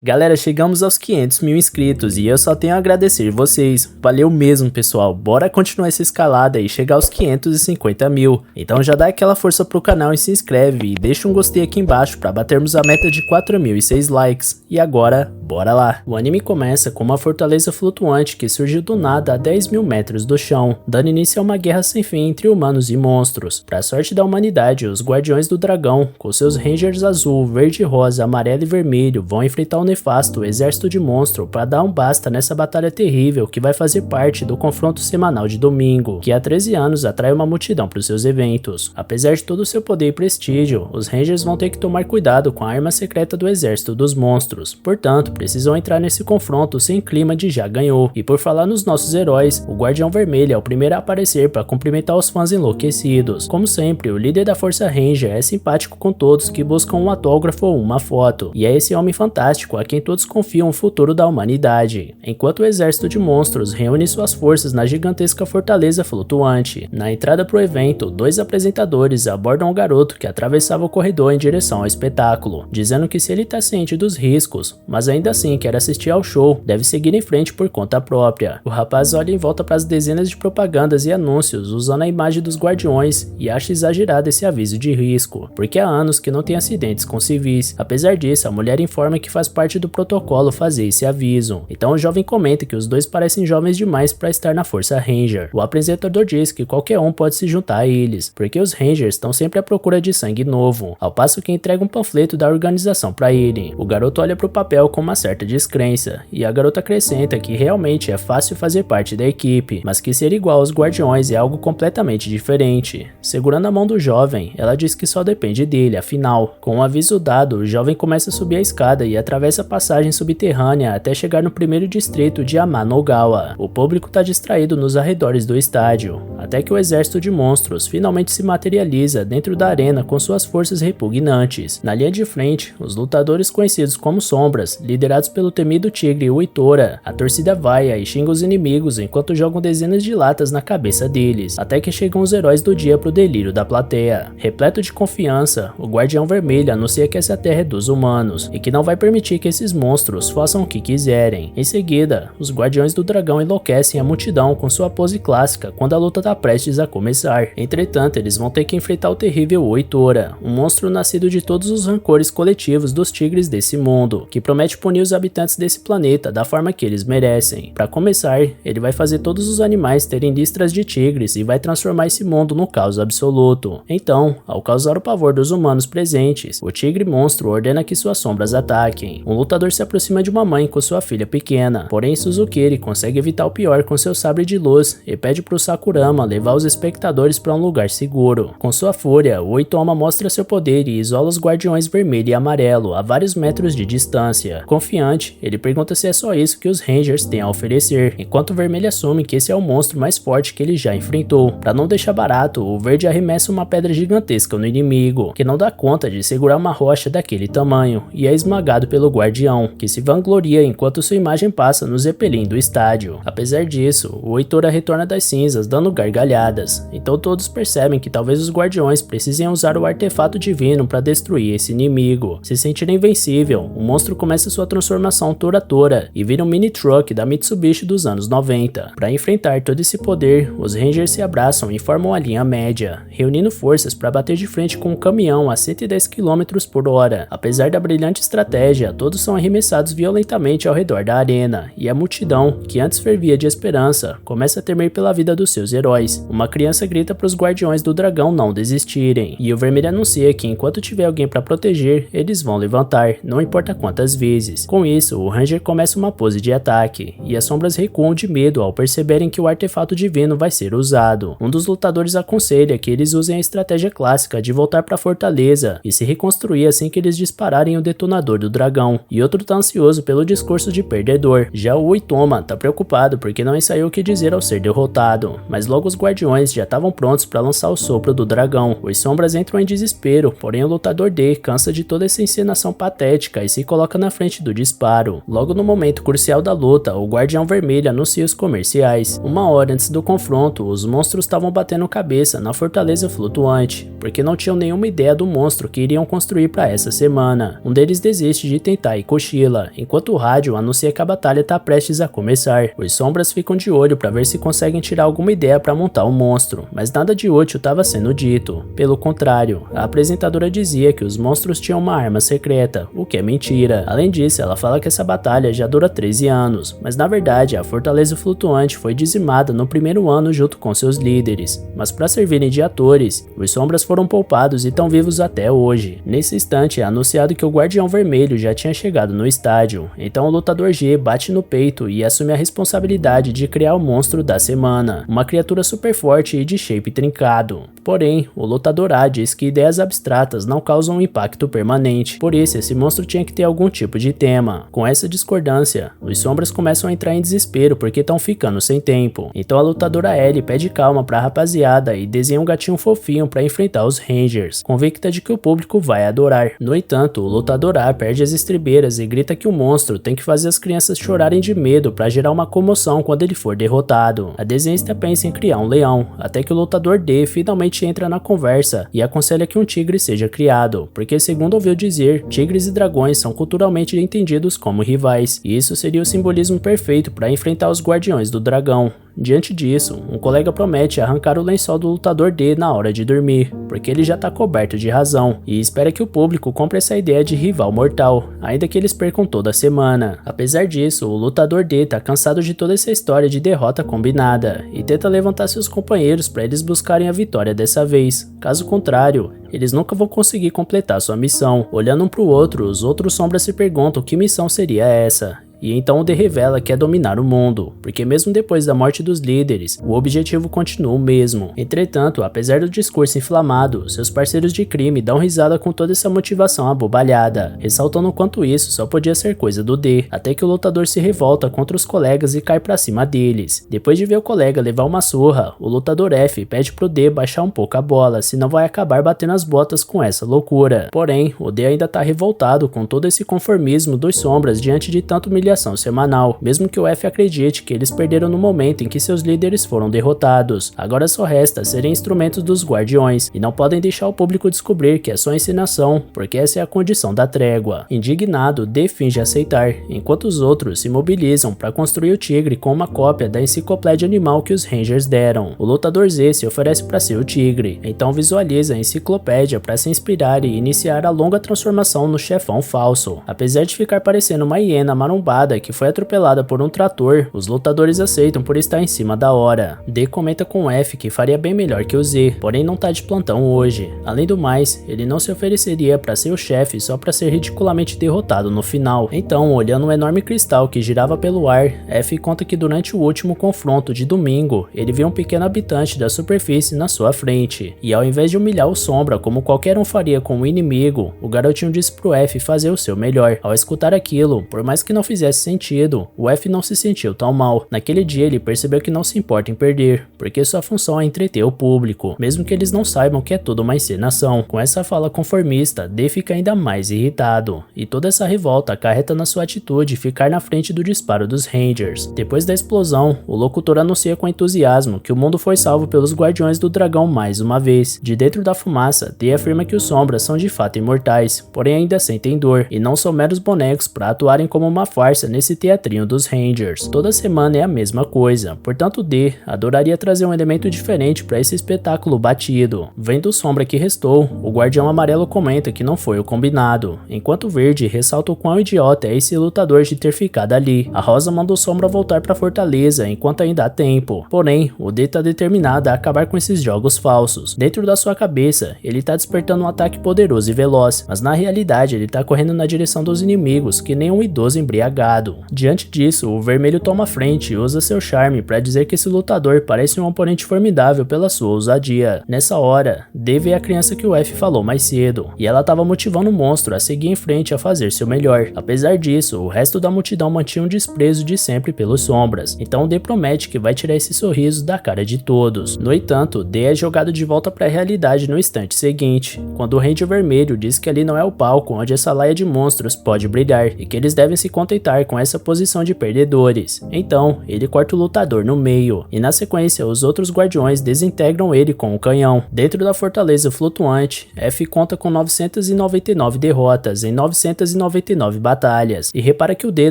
Galera, chegamos aos 500 mil inscritos e eu só tenho a agradecer vocês. Valeu mesmo, pessoal. Bora continuar essa escalada e chegar aos 550 mil. Então já dá aquela força pro canal e se inscreve e deixa um gostei aqui embaixo pra batermos a meta de 4.006 likes. E agora, bora lá. O anime começa com uma fortaleza flutuante que surgiu do nada a 10 mil metros do chão, dando início a uma guerra sem fim entre humanos e monstros. Pra sorte da humanidade, os Guardiões do Dragão, com seus Rangers azul, verde, rosa, amarelo e vermelho, vão enfrentar o nefasto exército de monstro para dar um basta nessa batalha terrível que vai fazer parte do confronto semanal de domingo, que há 13 anos atrai uma multidão para os seus eventos. Apesar de todo o seu poder e prestígio, os Rangers vão ter que tomar cuidado com a arma secreta do exército dos monstros, portanto precisam entrar nesse confronto sem clima de já ganhou. E por falar nos nossos heróis, o Guardião Vermelho é o primeiro a aparecer para cumprimentar os fãs enlouquecidos. Como sempre, o líder da Força Ranger é simpático com todos que buscam um autógrafo ou uma foto, e é esse homem fantástico a quem todos confiam o futuro da humanidade. Enquanto o exército de monstros reúne suas forças na gigantesca fortaleza flutuante. Na entrada pro evento, dois apresentadores abordam o garoto que atravessava o corredor em direção ao espetáculo, dizendo que se ele tá ciente dos riscos, mas ainda assim quer assistir ao show, deve seguir em frente por conta própria. O rapaz olha em volta para as dezenas de propagandas e anúncios usando a imagem dos guardiões e acha exagerado esse aviso de risco, porque há anos que não tem acidentes com civis. Apesar disso, a mulher informa que faz parte do protocolo fazer esse aviso. Então o jovem comenta que os dois parecem jovens demais para estar na Força Ranger. O apresentador diz que qualquer um pode se juntar a eles, porque os Rangers estão sempre à procura de sangue novo, ao passo que entrega um panfleto da organização para ele. O garoto olha para o papel com uma certa descrença, e a garota acrescenta que realmente é fácil fazer parte da equipe, mas que ser igual aos Guardiões é algo completamente diferente. Segurando a mão do jovem, ela diz que só depende dele, afinal. Com um aviso dado, o jovem começa a subir a escada e atravessa a passagem subterrânea até chegar no primeiro distrito de Amanogawa. O público está distraído nos arredores do estádio, até que o exército de monstros finalmente se materializa dentro da arena com suas forças repugnantes. Na linha de frente, os lutadores conhecidos como Sombras, liderados pelo temido tigre Uitora, a torcida vaia e xinga os inimigos enquanto jogam dezenas de latas na cabeça deles, até que chegam os heróis do dia pro delírio da plateia. Repleto de confiança, o Guardião Vermelho anuncia que essa terra é dos humanos e que não vai permitir que esses monstros façam o que quiserem. Em seguida, os Guardiões do Dragão enlouquecem a multidão com sua pose clássica quando a luta está prestes a começar. Entretanto, eles vão ter que enfrentar o terrível Uitora, um monstro nascido de todos os rancores coletivos dos tigres desse mundo, que promete punir os habitantes desse planeta da forma que eles merecem. Para começar, ele vai fazer todos os animais terem listras de tigres e vai transformar esse mundo no caos absoluto. Então, ao causar o pavor dos humanos presentes, o tigre monstro ordena que suas sombras ataquem. Um lutador se aproxima de uma mãe com sua filha pequena, porém Suzukiri consegue evitar o pior com seu sabre de luz e pede pro Sakurama levar os espectadores para um lugar seguro. Com sua fúria, o Oitoma mostra seu poder e isola os Guardiões Vermelho e Amarelo a vários metros de distância. Confiante, ele pergunta se é só isso que os Rangers têm a oferecer, enquanto o Vermelho assume que esse é o monstro mais forte que ele já enfrentou. Para não deixar barato, o Verde arremessa uma pedra gigantesca no inimigo, que não dá conta de segurar uma rocha daquele tamanho, e é esmagado pelo Guardião, que se vangloria enquanto sua imagem passa no Zeppelin do estádio. Apesar disso, o Oitora retorna das cinzas dando gargalhadas, então todos percebem que talvez os Guardiões precisem usar o artefato divino para destruir esse inimigo. Se sentindo invencível, o monstro começa sua transformação Tora e vira um mini truck da Mitsubishi dos anos 90. Para enfrentar todo esse poder, os Rangers se abraçam e formam a linha média, reunindo forças para bater de frente com um caminhão a 110 km por hora. Apesar da brilhante estratégia, todos são arremessados violentamente ao redor da arena, e a multidão, que antes fervia de esperança, começa a temer pela vida dos seus heróis. Uma criança grita para os Guardiões do Dragão não desistirem, e o Vermelho anuncia que enquanto tiver alguém para proteger, eles vão levantar, não importa quantas vezes. Com isso, o Ranger começa uma pose de ataque, e as sombras recuam de medo ao perceberem que o artefato divino vai ser usado. Um dos lutadores aconselha que eles usem a estratégia clássica de voltar para a fortaleza e se reconstruir assim que eles dispararem o detonador do dragão, e outro tá ansioso pelo discurso de perdedor. Já o Oitoma tá preocupado porque não ensaiou o que dizer ao ser derrotado, mas logo os Guardiões já estavam prontos para lançar o sopro do dragão. Os Sombras entram em desespero, porém o lutador D cansa de toda essa encenação patética e se coloca na frente do do disparo. Logo no momento crucial da luta, o Guardião Vermelho anuncia os comerciais. Uma hora antes do confronto, os monstros estavam batendo cabeça na fortaleza flutuante, porque não tinham nenhuma ideia do monstro que iriam construir para essa semana. Um deles desiste de tentar e cochila, enquanto o rádio anuncia que a batalha está prestes a começar. Os sombras ficam de olho para ver se conseguem tirar alguma ideia para montar o monstro, mas nada de útil estava sendo dito. Pelo contrário, a apresentadora dizia que os monstros tinham uma arma secreta, o que é mentira. Além disso, ela fala que essa batalha já dura 13 anos, mas na verdade a fortaleza flutuante foi dizimada no primeiro ano junto com seus líderes. Mas para servirem de atores, os sombras foram poupados e estão vivos até hoje. Nesse instante é anunciado que o Guardião Vermelho já tinha chegado no estádio, então o lutador G bate no peito e assume a responsabilidade de criar o monstro da semana, uma criatura super forte e de shape trincado. Porém, o lutador A diz que ideias abstratas não causam um impacto permanente, por isso esse monstro tinha que ter algum tipo de tema. Com essa discordância, os sombras começam a entrar em desespero porque estão ficando sem tempo. Então a lutadora Ellie pede calma pra rapaziada e desenha um gatinho fofinho para enfrentar os Rangers, convicta de que o público vai adorar. No entanto, o lutador A perde as estribeiras e grita que o monstro tem que fazer as crianças chorarem de medo para gerar uma comoção quando ele for derrotado. A desenhista pensa em criar um leão, até que o lutador D finalmente entra na conversa e aconselha que um tigre seja criado, porque segundo ouviu dizer, tigres e dragões são culturalmente entendidos como rivais, e isso seria o simbolismo perfeito para enfrentar os guardiões do dragão. Diante disso, um colega promete arrancar o lençol do lutador D na hora de dormir, porque ele já tá coberto de razão, e espera que o público compre essa ideia de rival mortal, ainda que eles percam toda a semana. Apesar disso, o lutador D tá cansado de toda essa história de derrota combinada, e tenta levantar seus companheiros para eles buscarem a vitória dessa vez. Caso contrário, eles nunca vão conseguir completar sua missão. Olhando um pro outro, os outros sombras se perguntam que missão seria essa. E então o D revela que é dominar o mundo, porque mesmo depois da morte dos líderes, o objetivo continua o mesmo. Entretanto, apesar do discurso inflamado, seus parceiros de crime dão risada com toda essa motivação abobalhada, ressaltando o quanto isso só podia ser coisa do D, até que o lutador se revolta contra os colegas e cai pra cima deles. Depois de ver o colega levar uma surra, o lutador F pede pro D baixar um pouco a bola, senão vai acabar batendo as botas com essa loucura. Porém, o D ainda tá revoltado com todo esse conformismo dos sombras diante de tanto humilhação semanal, mesmo que o F acredite que eles perderam no momento em que seus líderes foram derrotados. Agora só resta serem instrumentos dos guardiões, e não podem deixar o público descobrir que é só encenação, porque essa é a condição da trégua. Indignado, D finge aceitar, enquanto os outros se mobilizam para construir o tigre com uma cópia da enciclopédia animal que os Rangers deram. O lutador Z se oferece para ser o tigre, então visualiza a enciclopédia para se inspirar e iniciar a longa transformação no chefão falso. Apesar de ficar parecendo uma hiena marombada que foi atropelada por um trator, os lutadores aceitam por estar em cima da hora. D comenta com o F que faria bem melhor que o Z, porém não tá de plantão hoje. Além do mais, ele não se ofereceria para ser o chefe só para ser ridiculamente derrotado no final. Então, olhando um enorme cristal que girava pelo ar, F conta que durante o último confronto de domingo, ele viu um pequeno habitante da superfície na sua frente, e ao invés de humilhar o Sombra como qualquer um faria com o inimigo, o garotinho disse pro F fazer o seu melhor. Ao escutar aquilo, por mais que não fizesse sentido, o F não se sentiu tão mal. Naquele dia ele percebeu que não se importa em perder, porque sua função é entreter o público, mesmo que eles não saibam que é tudo uma encenação. Com essa fala conformista, D fica ainda mais irritado, e toda essa revolta acarreta na sua atitude ficar na frente do disparo dos Rangers. Depois da explosão, o locutor anuncia com entusiasmo que o mundo foi salvo pelos Guardiões do Dragão mais uma vez. De dentro da fumaça, D afirma que os sombras são de fato imortais, porém ainda sentem dor, e não são meros bonecos para atuarem como uma farsa nesse teatrinho dos Rangers. Toda semana é a mesma coisa, portanto D adoraria trazer um elemento diferente para esse espetáculo batido. Vendo o Sombra que restou, o Guardião Amarelo comenta que não foi o combinado, enquanto o Verde ressalta o quão idiota é esse lutador de ter ficado ali. A Rosa manda o Sombra voltar para a fortaleza enquanto ainda há tempo, porém o D tá determinado a acabar com esses jogos falsos. Dentro da sua cabeça, ele tá despertando um ataque poderoso e veloz, mas na realidade ele tá correndo na direção dos inimigos que nem um idoso embriagado. derrotado. Diante disso, o vermelho toma frente e usa seu charme para dizer que esse lutador parece um oponente formidável pela sua ousadia. Nessa hora, Dave é a criança que o F falou mais cedo, e ela estava motivando o monstro a seguir em frente a fazer seu melhor. Apesar disso, o resto da multidão mantinha um desprezo de sempre pelos sombras, então D promete que vai tirar esse sorriso da cara de todos. No entanto, D é jogado de volta para a realidade no instante seguinte, quando o Ranger Vermelho diz que ali não é o palco onde essa laia de monstros pode brilhar, e que eles devem se contentar com essa posição de perdedores. Então, ele corta o lutador no meio, e na sequência os outros guardiões desintegram ele com o canhão. Dentro da fortaleza flutuante, F conta com 999 derrotas em 999 batalhas, e repara que o D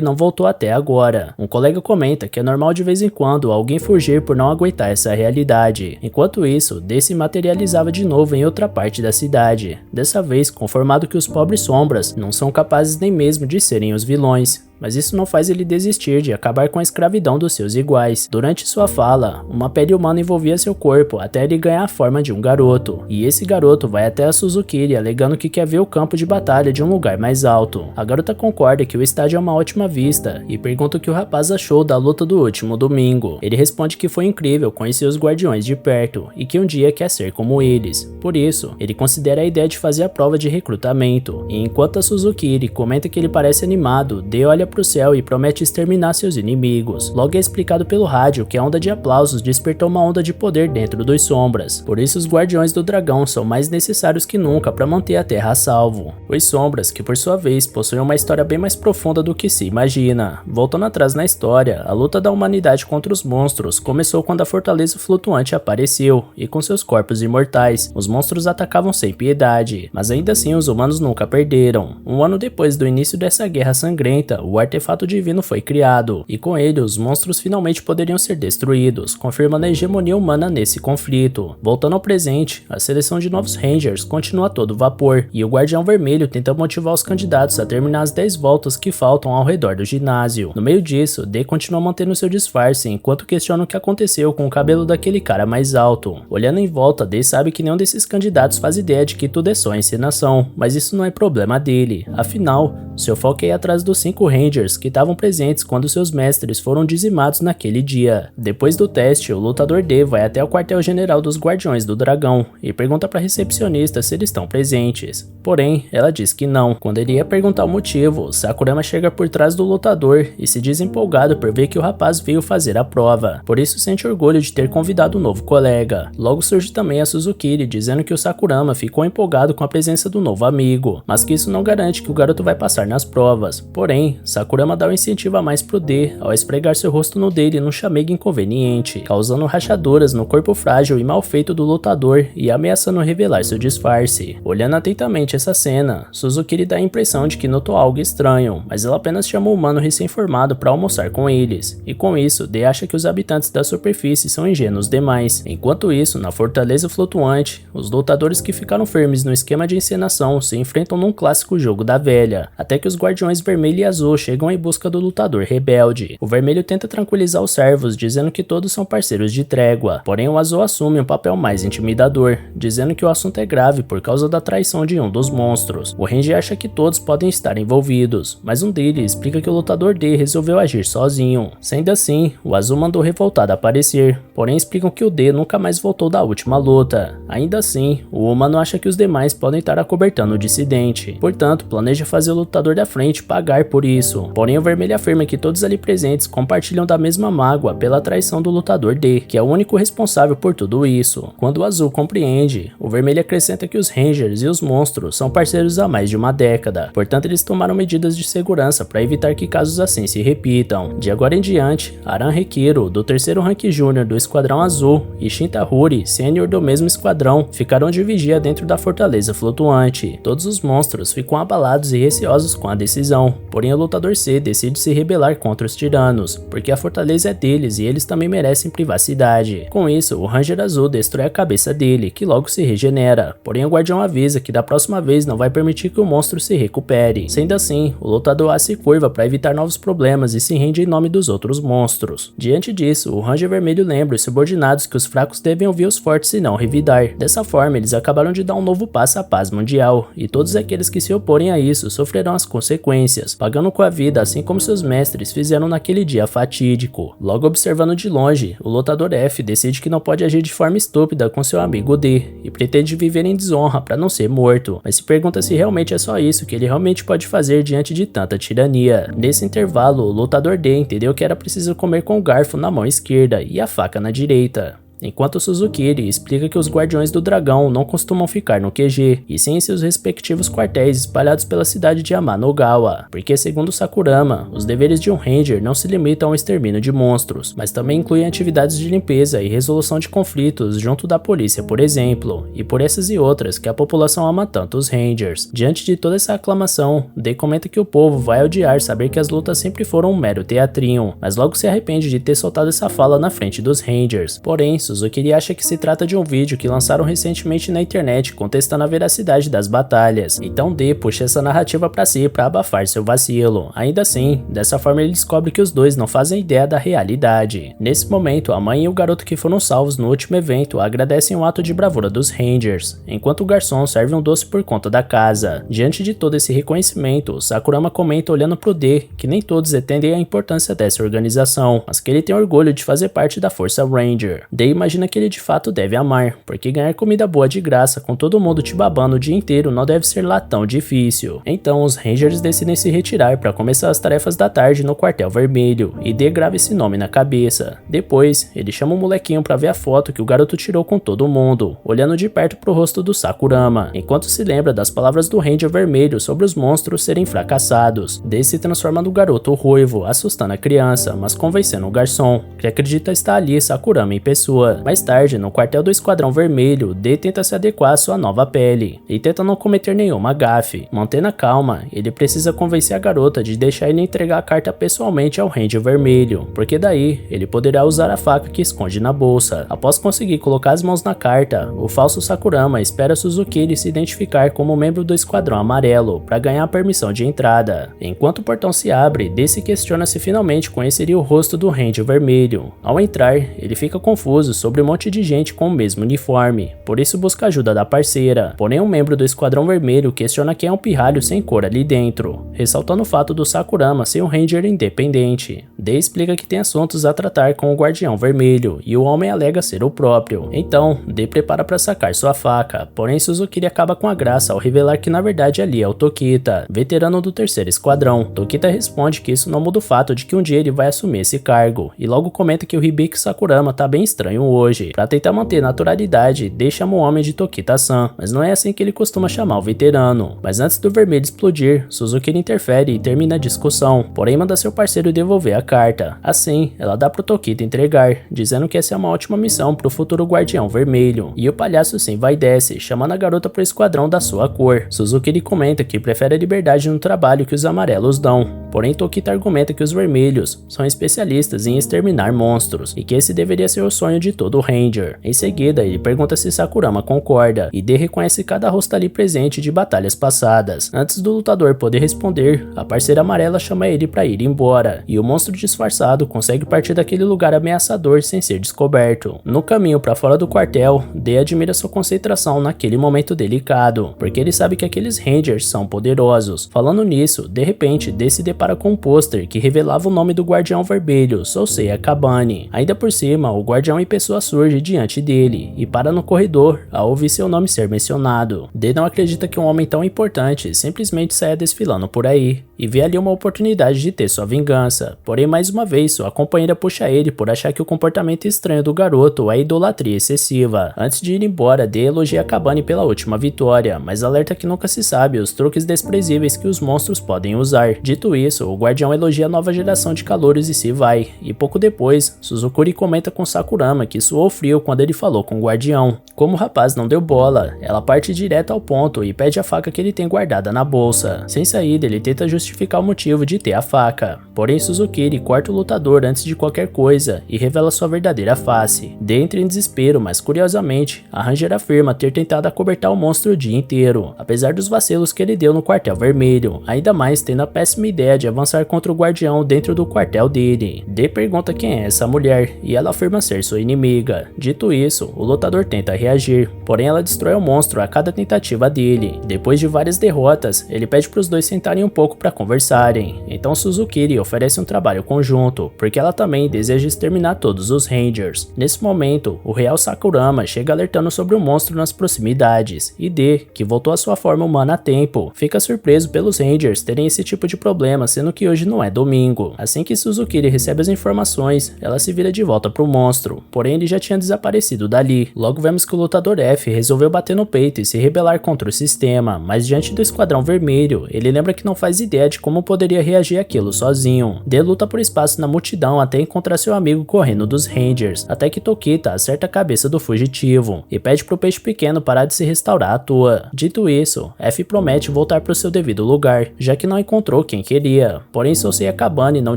não voltou até agora. Um colega comenta que é normal de vez em quando alguém fugir por não aguentar essa realidade. Enquanto isso, D se materializava de novo em outra parte da cidade, dessa vez conformado que os pobres sombras não são capazes nem mesmo de serem os vilões. Mas isso não faz ele desistir de acabar com a escravidão dos seus iguais. Durante sua fala, uma pele humana envolvia seu corpo até ele ganhar a forma de um garoto, e esse garoto vai até a Suzukiri alegando que quer ver o campo de batalha de um lugar mais alto. A garota concorda que o estádio é uma ótima vista e pergunta o que o rapaz achou da luta do último domingo. Ele responde que foi incrível conhecer os guardiões de perto e que um dia quer ser como eles. Por isso, ele considera a ideia de fazer a prova de recrutamento, e enquanto a Suzukiri comenta que ele parece animado, D olha pro céu e promete exterminar seus inimigos. Logo é explicado pelo rádio que a onda de aplausos despertou uma onda de poder dentro dos sombras. Por isso os guardiões do dragão são mais necessários que nunca para manter a terra a salvo. Os sombras, que por sua vez possuem uma história bem mais profunda do que se imagina. Voltando atrás na história, a luta da humanidade contra os monstros começou quando a fortaleza flutuante apareceu, e com seus corpos imortais, os monstros atacavam sem piedade. Mas ainda assim os humanos nunca perderam. Um ano depois do início dessa guerra sangrenta, o artefato divino foi criado, e com ele os monstros finalmente poderiam ser destruídos, confirmando a hegemonia humana nesse conflito. Voltando ao presente, a seleção de novos Rangers continua a todo vapor, e o Guardião Vermelho tenta motivar os candidatos a terminar as 10 voltas que faltam ao redor do ginásio. No meio disso, D continua mantendo seu disfarce enquanto questiona o que aconteceu com o cabelo daquele cara mais alto. Olhando em volta, D sabe que nenhum desses candidatos faz ideia de que tudo é só encenação, mas isso não é problema dele, afinal, seu foco é ir atrás dos 5 Rangers que estavam presentes quando seus mestres foram dizimados naquele dia. Depois do teste, o lutador D vai até o quartel-general dos Guardiões do Dragão e pergunta para a recepcionista se eles estão presentes. Porém, ela diz que não. Quando ele ia perguntar o motivo, Sakurama chega por trás do lutador e se diz empolgado por ver que o rapaz veio fazer a prova. Por isso sente orgulho de ter convidado um novo colega. Logo surge também a Suzukiri dizendo que o Sakurama ficou empolgado com a presença do novo amigo, mas que isso não garante que o garoto vai passar nas provas. Porém, Sakurama dá um incentivo a mais pro D ao esfregar seu rosto no dele num chamego inconveniente, causando rachaduras no corpo frágil e mal feito do lutador e ameaçando revelar seu disfarce. Olhando atentamente essa cena, Suzukiri dá a impressão de que notou algo estranho, mas ela apenas chama o humano recém-formado para almoçar com eles, e com isso D acha que os habitantes da superfície são ingênuos demais. Enquanto isso, na fortaleza flutuante, os lutadores que ficaram firmes no esquema de encenação se enfrentam num clássico jogo da velha, até que os guardiões vermelho e azul chegam em busca do lutador rebelde. O vermelho tenta tranquilizar os servos, dizendo que todos são parceiros de trégua, porém o azul assume um papel mais intimidador, dizendo que o assunto é grave por causa da traição de um dos monstros. O Ranger acha que todos podem estar envolvidos, mas um deles explica que o lutador D resolveu agir sozinho. Sendo assim, o azul mandou revoltado aparecer, porém explicam que o D nunca mais voltou da última luta. Ainda assim, o humano acha que os demais podem estar acobertando o dissidente, portanto planeja fazer o lutador da frente pagar por isso. Porém o vermelho afirma que todos ali presentes compartilham da mesma mágoa pela traição do lutador D, que é o único responsável por tudo isso. Quando o azul compreende, o vermelho acrescenta que os Rangers e os monstros são parceiros há mais de uma década, portanto eles tomaram medidas de segurança para evitar que casos assim se repitam. De agora em diante, Aran Hekiro, do 3º Rank Júnior do Esquadrão Azul, e Shintahuri, sênior do mesmo esquadrão, ficaram de vigia dentro da fortaleza flutuante. Todos os monstros ficam abalados e receosos com a decisão, porém o lutador C decide se rebelar contra os tiranos, porque a fortaleza é deles e eles também merecem privacidade. Com isso, o Ranger Azul destrói a cabeça dele, que logo se regenera, porém o guardião avisa que da próxima vez não vai permitir que o monstro se recupere. Sendo assim, o lutador A se curva para evitar novos problemas e se rende em nome dos outros monstros. Diante disso, o Ranger Vermelho lembra os subordinados que os fracos devem ouvir os fortes e não revidar. Dessa forma, eles acabaram de dar um novo passo à paz mundial, e todos aqueles que se oporem a isso sofrerão as consequências, pagando com a a vida assim como seus mestres fizeram naquele dia fatídico. Logo observando de longe, o lutador F decide que não pode agir de forma estúpida com seu amigo D e pretende viver em desonra para não ser morto, mas se pergunta se realmente é só isso que ele realmente pode fazer diante de tanta tirania. Nesse intervalo, o lutador D entendeu que era preciso comer com o garfo na mão esquerda e a faca na direita. Enquanto Suzukiri explica que os Guardiões do Dragão não costumam ficar no QG, e sim em seus respectivos quartéis espalhados pela cidade de Amanogawa, porque segundo Sakurama, os deveres de um Ranger não se limitam ao extermínio de monstros, mas também incluem atividades de limpeza e resolução de conflitos junto da polícia, por exemplo, e por essas e outras que a população ama tanto os Rangers. Diante de toda essa aclamação, Dei comenta que o povo vai odiar saber que as lutas sempre foram um mero teatrinho, mas logo se arrepende de ter soltado essa fala na frente dos Rangers. Porém, Suzukiri acha que se trata de um vídeo que lançaram recentemente na internet contestando a veracidade das batalhas, então D puxa essa narrativa pra si pra abafar seu vacilo. Ainda assim, dessa forma ele descobre que os dois não fazem ideia da realidade. Nesse momento, a mãe e o garoto que foram salvos no último evento agradecem o ato de bravura dos Rangers, enquanto o garçom serve um doce por conta da casa. Diante de todo esse reconhecimento, Sakurama comenta olhando pro D que nem todos entendem a importância dessa organização, mas que ele tem orgulho de fazer parte da Força Ranger. D imagina que ele de fato deve amar, porque ganhar comida boa de graça com todo mundo te babando o dia inteiro não deve ser lá tão difícil. Então os Rangers decidem se retirar para começar as tarefas da tarde no quartel vermelho, e D grava esse nome na cabeça. Depois, ele chama o molequinho para ver a foto que o garoto tirou com todo mundo, olhando de perto pro rosto do Sakurama, enquanto se lembra das palavras do Ranger vermelho sobre os monstros serem fracassados. D se transforma no garoto ruivo, assustando a criança, mas convencendo o garçom, que acredita estar ali Sakurama em pessoa. Mais tarde, no quartel do Esquadrão Vermelho, D tenta se adequar à sua nova pele e tenta não cometer nenhuma gafe. Mantendo a calma, ele precisa convencer a garota de deixar ele entregar a carta pessoalmente ao Ranger Vermelho, porque daí ele poderá usar a faca que esconde na bolsa. Após conseguir colocar as mãos na carta, o falso Sakurama espera Suzukiri se identificar como membro do Esquadrão Amarelo para ganhar a permissão de entrada. Enquanto o portão se abre, D se questiona se finalmente conheceria o rosto do Ranger Vermelho. Ao entrar, ele fica confuso sobre um monte de gente com o mesmo uniforme, por isso busca ajuda da parceira. Porém, um membro do Esquadrão Vermelho questiona quem é um pirralho sem cor ali dentro, ressaltando o fato do Sakurama ser um Ranger independente. D explica que tem assuntos a tratar com o Guardião Vermelho, e o homem alega ser o próprio. Então, D prepara para sacar sua faca, porém Suzukiri acaba com a graça ao revelar que na verdade ali é o Tokita, veterano do terceiro esquadrão. Tokita responde que isso não muda o fato de que um dia ele vai assumir esse cargo, e logo comenta que o Hibiki Sakurama tá bem estranho hoje. Para tentar manter naturalidade, D chama o homem de Tokita-san, mas não é assim que ele costuma chamar o veterano. Mas antes do vermelho explodir, Suzukiri interfere e termina a discussão, porém manda seu parceiro devolver a carta. Assim, ela dá pro Tokita entregar, dizendo que essa é uma ótima missão pro futuro Guardião Vermelho, e o palhaço se envaidece, chamando a garota pro esquadrão da sua cor. Suzukiri comenta que prefere a liberdade no trabalho que os amarelos dão, porém Tokita argumenta que os vermelhos são especialistas em exterminar monstros, e que esse deveria ser o sonho de todo Ranger. Em seguida, ele pergunta se Sakurama concorda, e D reconhece cada rosto ali presente de batalhas passadas. Antes do lutador poder responder, a parceira amarela chama ele para ir embora, e o monstro disfarçado consegue partir daquele lugar ameaçador sem ser descoberto. No caminho para fora do quartel, D admira sua concentração naquele momento delicado, porque ele sabe que aqueles Rangers são poderosos. Falando nisso, de repente, D se depara com um pôster que revelava o nome do Guardião Vermelho, Sosei Akabane. Ainda por cima, o Guardião em pessoa surge diante dele e para no corredor ao ouvir seu nome ser mencionado. D não acredita que um homem tão importante simplesmente saia desfilando por aí e vê ali uma oportunidade de ter sua vingança. Porém, mais uma vez, sua companheira puxa ele por achar que o comportamento estranho do garoto é idolatria excessiva. Antes de ir embora, D elogia Akabane pela última vitória, mas alerta que nunca se sabe os truques desprezíveis que os monstros podem usar. Dito isso, o Guardião elogia a nova geração de calouros e se vai, e pouco depois, Suzukuri comenta com Sakurama que suou frio quando ele falou com o Guardião. Como o rapaz não deu bola, ela parte direto ao ponto e pede a faca que ele tem guardada na bolsa. Sem saída, ele tenta justificar o motivo de ter a faca. Porém, Suzukiri corta o lutador antes de qualquer coisa e revela sua verdadeira face. D entra em desespero, mas curiosamente, a Ranger afirma ter tentado acobertar o monstro o dia inteiro, apesar dos vacilos que ele deu no quartel vermelho, ainda mais tendo a péssima ideia de avançar contra o guardião dentro do quartel dele. D pergunta quem é essa mulher, e ela afirma ser sua inimiga. Dito isso, o lutador tenta reagir, porém ela destrói o monstro a cada tentativa dele. Depois de várias derrotas, ele pede para os dois sentarem um pouco para conversarem, então Suzukiri oferece um trabalho conjunto, porque ela também deseja exterminar todos os Rangers. Nesse momento, o Real Sakurama chega alertando sobre o monstro nas proximidades, e D, que voltou à sua forma humana a tempo, fica surpreso pelos Rangers terem esse tipo de problema, sendo que hoje não é domingo. Assim que Suzukiri recebe as informações, ela se vira de volta pro monstro, porém ele já tinha desaparecido dali. Logo vemos que o lutador F resolveu bater no peito e se rebelar contra o sistema, mas diante do Esquadrão Vermelho, ele lembra que não faz ideia de como poderia reagir àquilo sozinho. D luta por espaço na multidão até encontrar seu amigo correndo dos Rangers, até que Tokita acerta a cabeça do fugitivo e pede pro peixe pequeno parar de se restaurar à toa. Dito isso, F promete voltar pro seu devido lugar, já que não encontrou quem queria. Porém, Sosei Akabane não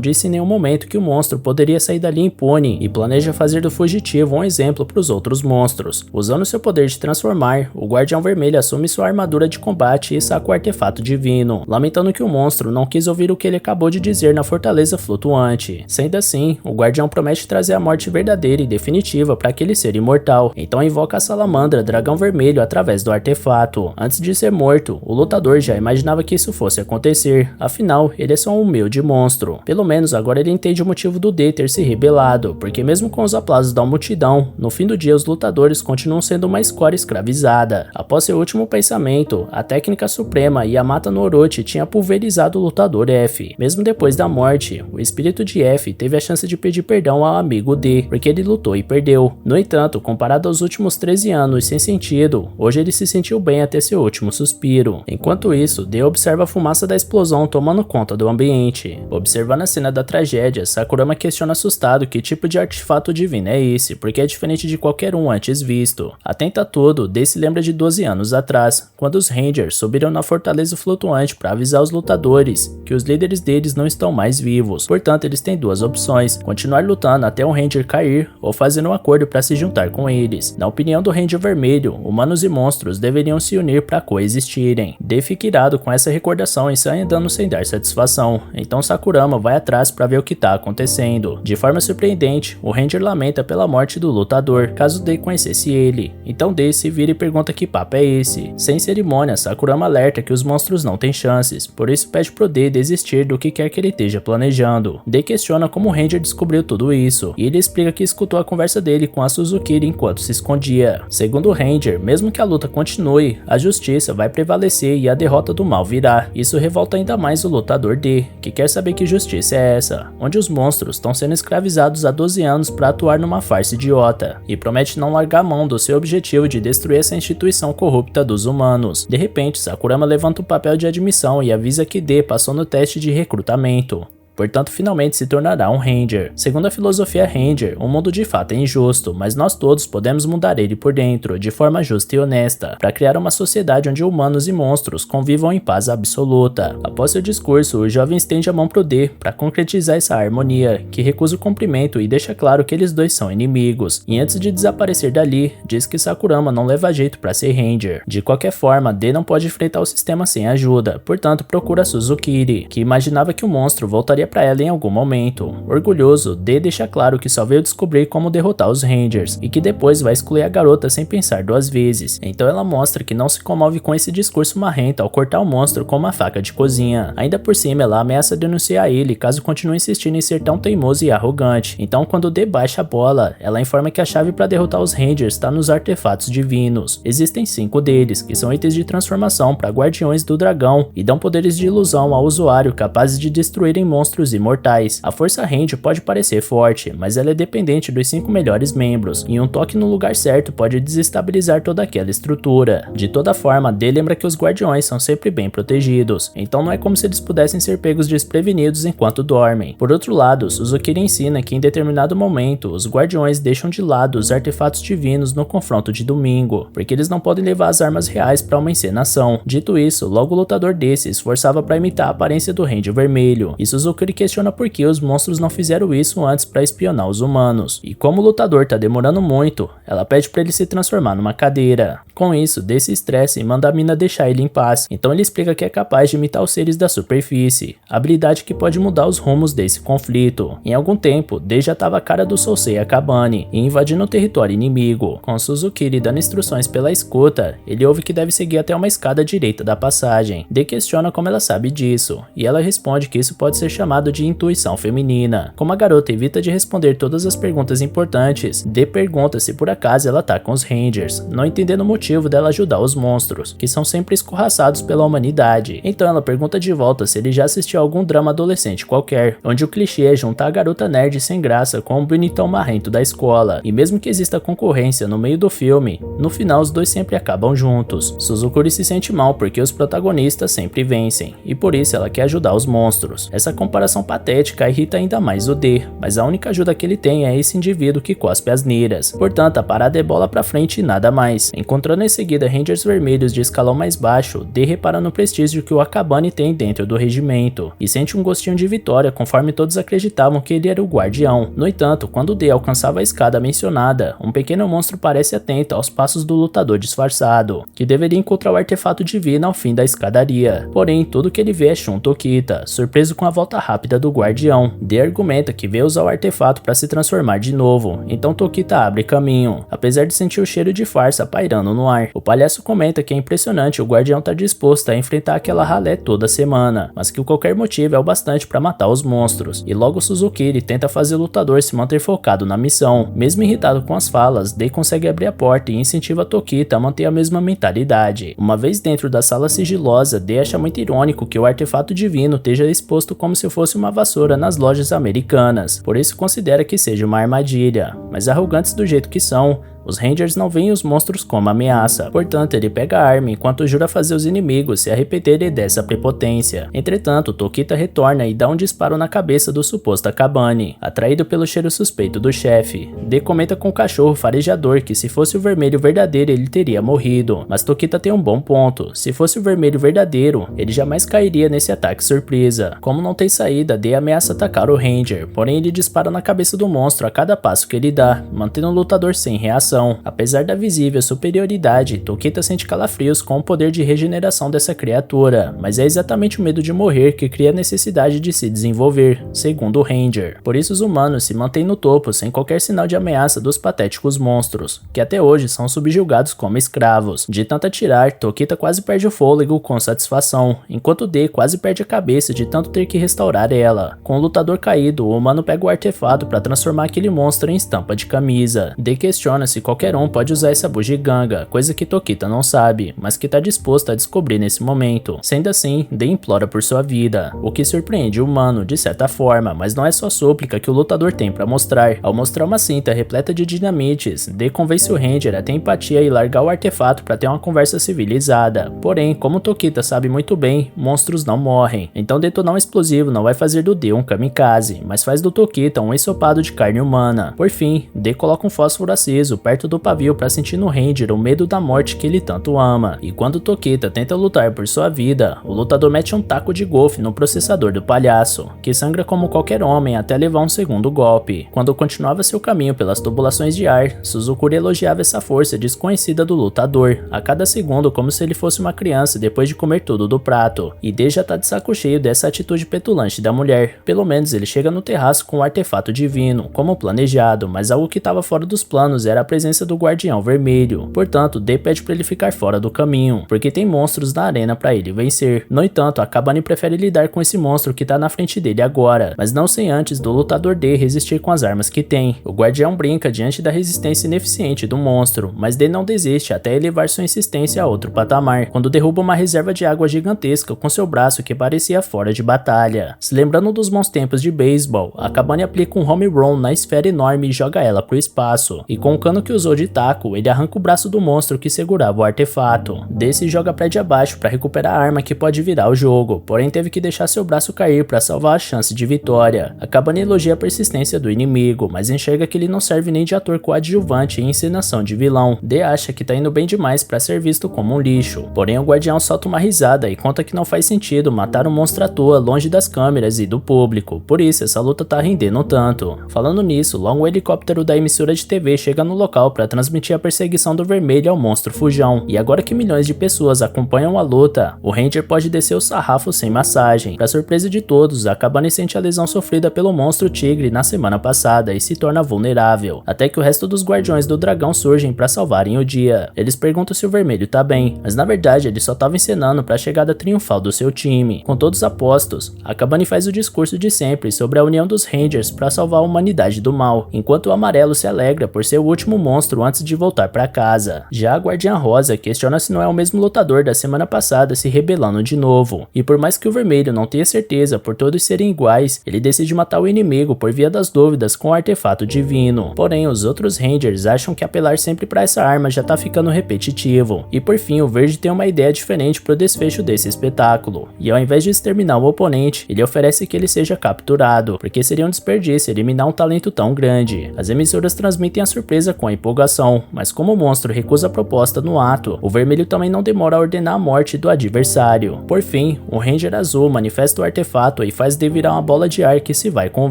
disse em nenhum momento que o monstro poderia sair dali impune e planeja fazer do fugitivo um exemplo para os outros monstros. Usando seu poder de transformar, o Guardião Vermelho assume sua armadura de combate e saca o artefato divino, lamentando que o monstro não quis ouvir o que ele acabou de dizer na fortaleza flutuante. Sendo assim, o Guardião promete trazer a morte verdadeira e definitiva para aquele ser imortal, então invoca a Salamandra Dragão Vermelho através do artefato. Antes de ser morto, o lutador já imaginava que isso fosse acontecer, afinal, ele é só um humilde monstro. Pelo menos agora ele entende o motivo do D ter se rebelado, porque mesmo com os aplausos da multidão, no fim do dia os lutadores continuam sendo uma escória escravizada. Após seu último pensamento, a técnica suprema Yamata no Orochi tinha pulverizado o lutador F. Mesmo depois da morte, o espírito de F teve a chance de pedir perdão ao amigo D, porque ele lutou e perdeu. No entanto, comparado aos últimos 13 anos sem sentido, hoje ele se sentiu bem até seu último suspiro. Enquanto isso, D observa a fumaça da explosão tomando conta do ambiente. Observando a cena da tragédia, Sakurama questiona assustado que tipo de artefato divino é esse, porque é diferente de qualquer um antes visto. Atento a tudo, D se lembra de 12 anos atrás, quando os Rangers subiram na fortaleza flutuante para avisar os lutadores que os líderes deles não estão mais vivos. Portanto, eles têm duas opções: continuar lutando até um Ranger cair ou fazer um acordo para se juntar com eles. Na opinião do Ranger Vermelho, humanos e monstros deveriam se unir para coexistirem. D fica irado com essa recordação e sai andando sem dar satisfação. Então Sakurama vai atrás para ver o que está acontecendo. De forma surpreendente, o Ranger lamenta pela morte do lutador, caso D conhecesse ele. Então D se vira e pergunta que papo é esse. Sem cerimônia, Sakurama alerta que os monstros não têm chances, por isso pede pro D desistir do que quer que ele esteja planejando. D questiona como o Ranger descobriu tudo isso, e ele explica que escutou a conversa dele com a Suzukiri enquanto se escondia. Segundo o Ranger, mesmo que a luta continue, a justiça vai prevalecer e a derrota do mal virá. Isso revolta ainda mais o lutador D, que quer saber que justiça é essa, onde os monstros estão sendo escravizados há 12 anos para atuar numa farsa idiota, e promete não largar a mão do seu objetivo de destruir essa instituição corrupta dos humanos. De repente, Sakurama levanta o papel de admissão e avisa que D passou no teste de recrutamento. Portanto, finalmente se tornará um Ranger. Segundo a filosofia Ranger, o mundo de fato é injusto, mas nós todos podemos mudar ele por dentro, de forma justa e honesta, para criar uma sociedade onde humanos e monstros convivam em paz absoluta. Após seu discurso, o jovem estende a mão pro D para concretizar essa harmonia, que recusa o cumprimento e deixa claro que eles dois são inimigos. E antes de desaparecer dali, diz que Sakurama não leva jeito para ser Ranger. De qualquer forma, D não pode enfrentar o sistema sem ajuda, portanto procura Suzukiri, que imaginava que o monstro voltaria para ela em algum momento. Orgulhoso, D deixa claro que só veio descobrir como derrotar os Rangers e que depois vai excluir a garota sem pensar duas vezes. Então ela mostra que não se comove com esse discurso marrento ao cortar o monstro com uma faca de cozinha. Ainda por cima, ela ameaça denunciar ele caso continue insistindo em ser tão teimoso e arrogante. Então quando D baixa a bola, ela informa que a chave para derrotar os Rangers está nos artefatos divinos. Existem 5 deles, que são itens de transformação para guardiões do dragão e dão poderes de ilusão ao usuário capazes de destruírem monstros imortais. A força Ranger pode parecer forte, mas ela é dependente dos 5 melhores membros, e um toque no lugar certo pode desestabilizar toda aquela estrutura. De toda forma, D lembra que os guardiões são sempre bem protegidos, então não é como se eles pudessem ser pegos desprevenidos enquanto dormem. Por outro lado, Suzukiri ensina que em determinado momento, os guardiões deixam de lado os artefatos divinos no confronto de domingo, porque eles não podem levar as armas reais para uma encenação. Dito isso, logo o lutador D se esforçava para imitar a aparência do Ranger Vermelho, e Suzukiri ele questiona por que os monstros não fizeram isso antes para espionar os humanos. E como o lutador tá demorando muito, ela pede para ele se transformar numa cadeira. Com isso, Dê se estressa e manda a mina deixar ele em paz. Então ele explica que é capaz de imitar os seres da superfície, habilidade que pode mudar os rumos desse conflito. Em algum tempo, Dê já tava a cara do Sousei Akabane e invadindo o território inimigo. Com Suzukiri dando instruções pela escuta, ele ouve que deve seguir até uma escada direita da passagem. Dê questiona como ela sabe disso, e ela responde que isso pode ser chamado de intuição feminina. Como a garota evita de responder todas as perguntas importantes, Dê pergunta se por acaso ela tá com os Rangers, não entendendo o motivo dela ajudar os monstros, que são sempre escorraçados pela humanidade. Então ela pergunta de volta se ele já assistiu a algum drama adolescente qualquer, onde o clichê é juntar a garota nerd sem graça com o bonitão marrento da escola, e mesmo que exista concorrência no meio do filme, no final os dois sempre acabam juntos. Suzukuri se sente mal porque os protagonistas sempre vencem, e por isso ela quer ajudar os monstros. Essa comparação patética irrita ainda mais o D, mas a única ajuda que ele tem é esse indivíduo que cospe as niras. Portanto, a parada é bola pra frente e nada mais. Encontrando em seguida Rangers vermelhos de escalão mais baixo, D repara no prestígio que o Akabane tem dentro do regimento, e sente um gostinho de vitória conforme todos acreditavam que ele era o guardião. No entanto, quando D alcançava a escada mencionada, um pequeno monstro parece atento aos passos do lutador disfarçado, que deveria encontrar o artefato divino ao fim da escadaria. Porém, tudo que ele vê é Shun Tokita, surpreso com a volta rápida do guardião. D argumenta que veio usar o artefato para se transformar de novo, então Tokita abre caminho, apesar de sentir o cheiro de farsa pairando no ar. O palhaço comenta que é impressionante o guardião tá disposto a enfrentar aquela ralé toda semana, mas que qualquer motivo é o bastante para matar os monstros, e logo Suzukiri tenta fazer o lutador se manter focado na missão. Mesmo irritado com as falas, Dei consegue abrir a porta e incentiva Tokita a manter a mesma mentalidade. Uma vez dentro da sala sigilosa, Dei acha muito irônico que o artefato divino esteja exposto como se fosse uma vassoura nas lojas americanas, por isso considera que seja uma armadilha, mas arrogantes do jeito que são, os Rangers não veem os monstros como ameaça, portanto ele pega a arma enquanto jura fazer os inimigos se arrependerem dessa prepotência. Entretanto, Tokita retorna e dá um disparo na cabeça do suposto Akabane, atraído pelo cheiro suspeito do chefe. D comenta com o cachorro farejador que se fosse o vermelho verdadeiro ele teria morrido, mas Tokita tem um bom ponto, se fosse o vermelho verdadeiro, ele jamais cairia nesse ataque surpresa. Como não tem saída, D ameaça atacar o Ranger, porém ele dispara na cabeça do monstro a cada passo que ele dá, mantendo o lutador sem reação. Apesar da visível superioridade, Tokita sente calafrios com o poder de regeneração dessa criatura, mas é exatamente o medo de morrer que cria a necessidade de se desenvolver, segundo o Ranger. Por isso os humanos se mantêm no topo sem qualquer sinal de ameaça dos patéticos monstros, que até hoje são subjugados como escravos. De tanto atirar, Tokita quase perde o fôlego com satisfação, enquanto D quase perde a cabeça de tanto ter que restaurar ela. Com o lutador caído, o humano pega o artefato para transformar aquele monstro em estampa de camisa. D questiona se qualquer um pode usar essa bugiganga, coisa que Tokita não sabe, mas que tá disposto a descobrir nesse momento. Sendo assim, D implora por sua vida, o que surpreende o humano de certa forma, mas não é só súplica que o lutador tem para mostrar. Ao mostrar uma cinta repleta de dinamites, D convence o Ranger a ter empatia e largar o artefato para ter uma conversa civilizada. Porém, como Tokita sabe muito bem, monstros não morrem, então detonar um explosivo não vai fazer do D um kamikaze, mas faz do Tokita um ensopado de carne humana. Por fim, D coloca um fósforo aceso perto do pavio para sentir no Ranger o medo da morte que ele tanto ama, e quando Tokita tenta lutar por sua vida, o lutador mete um taco de golfe no processador do palhaço, que sangra como qualquer homem até levar um segundo golpe. Quando continuava seu caminho pelas tubulações de ar, Suzukuri elogiava essa força desconhecida do lutador, a cada segundo como se ele fosse uma criança depois de comer tudo do prato, e D já tá de saco cheio dessa atitude petulante da mulher. Pelo menos ele chega no terraço com um artefato divino, como planejado, mas algo que estava fora dos planos era a presença do guardião vermelho. Portanto, D pede para ele ficar fora do caminho, porque tem monstros na arena para ele vencer. No entanto, Akabane prefere lidar com esse monstro que tá na frente dele agora, mas não sem antes do lutador D resistir com as armas que tem. O guardião brinca diante da resistência ineficiente do monstro, mas D não desiste até elevar sua insistência a outro patamar, quando derruba uma reserva de água gigantesca com seu braço que parecia fora de batalha. Se lembrando dos bons tempos de beisebol, Akabane aplica um home run na esfera enorme e joga ela pro espaço, e com o cano que usou de taco, ele arranca o braço do monstro que segurava o artefato. Desse joga prédio abaixo para recuperar a arma que pode virar o jogo, porém teve que deixar seu braço cair para salvar a chance de vitória. Akabane elogia a persistência do inimigo, mas enxerga que ele não serve nem de ator coadjuvante em encenação de vilão. D acha que tá indo bem demais para ser visto como um lixo, porém o guardião solta uma risada e conta que não faz sentido matar um monstro à toa longe das câmeras e do público, por isso essa luta tá rendendo tanto. Falando nisso, logo um helicóptero da emissora de TV chega no local para transmitir a perseguição do vermelho ao monstro fujão, e agora que milhões de pessoas acompanham a luta, o Ranger pode descer o sarrafo sem massagem. Pra surpresa de todos, Akabane sente a lesão sofrida pelo monstro tigre na semana passada e se torna vulnerável, até que o resto dos guardiões do dragão surgem para salvarem o dia. Eles perguntam se o vermelho tá bem, mas na verdade ele só tava encenando para a chegada triunfal do seu time. Com todos apostos, Akabane faz o discurso de sempre sobre a união dos Rangers para salvar a humanidade do mal, enquanto o amarelo se alegra por ser o último monstro antes de voltar para casa. Já a Guardiã Rosa questiona se não é o mesmo lutador da semana passada se rebelando de novo, e por mais que o vermelho não tenha certeza por todos serem iguais, ele decide matar o inimigo por via das dúvidas com o artefato divino. Porém, os outros Rangers acham que apelar sempre para essa arma já tá ficando repetitivo, e por fim o verde tem uma ideia diferente pro desfecho desse espetáculo, e ao invés de exterminar o oponente, ele oferece que ele seja capturado, porque seria um desperdício eliminar um talento tão grande. As emissoras transmitem a surpresa com a empolgação, mas como o monstro recusa a proposta no ato, o vermelho também não demora a ordenar a morte do adversário. Por fim, o Ranger azul manifesta o artefato e faz D virar uma bola de ar que se vai com o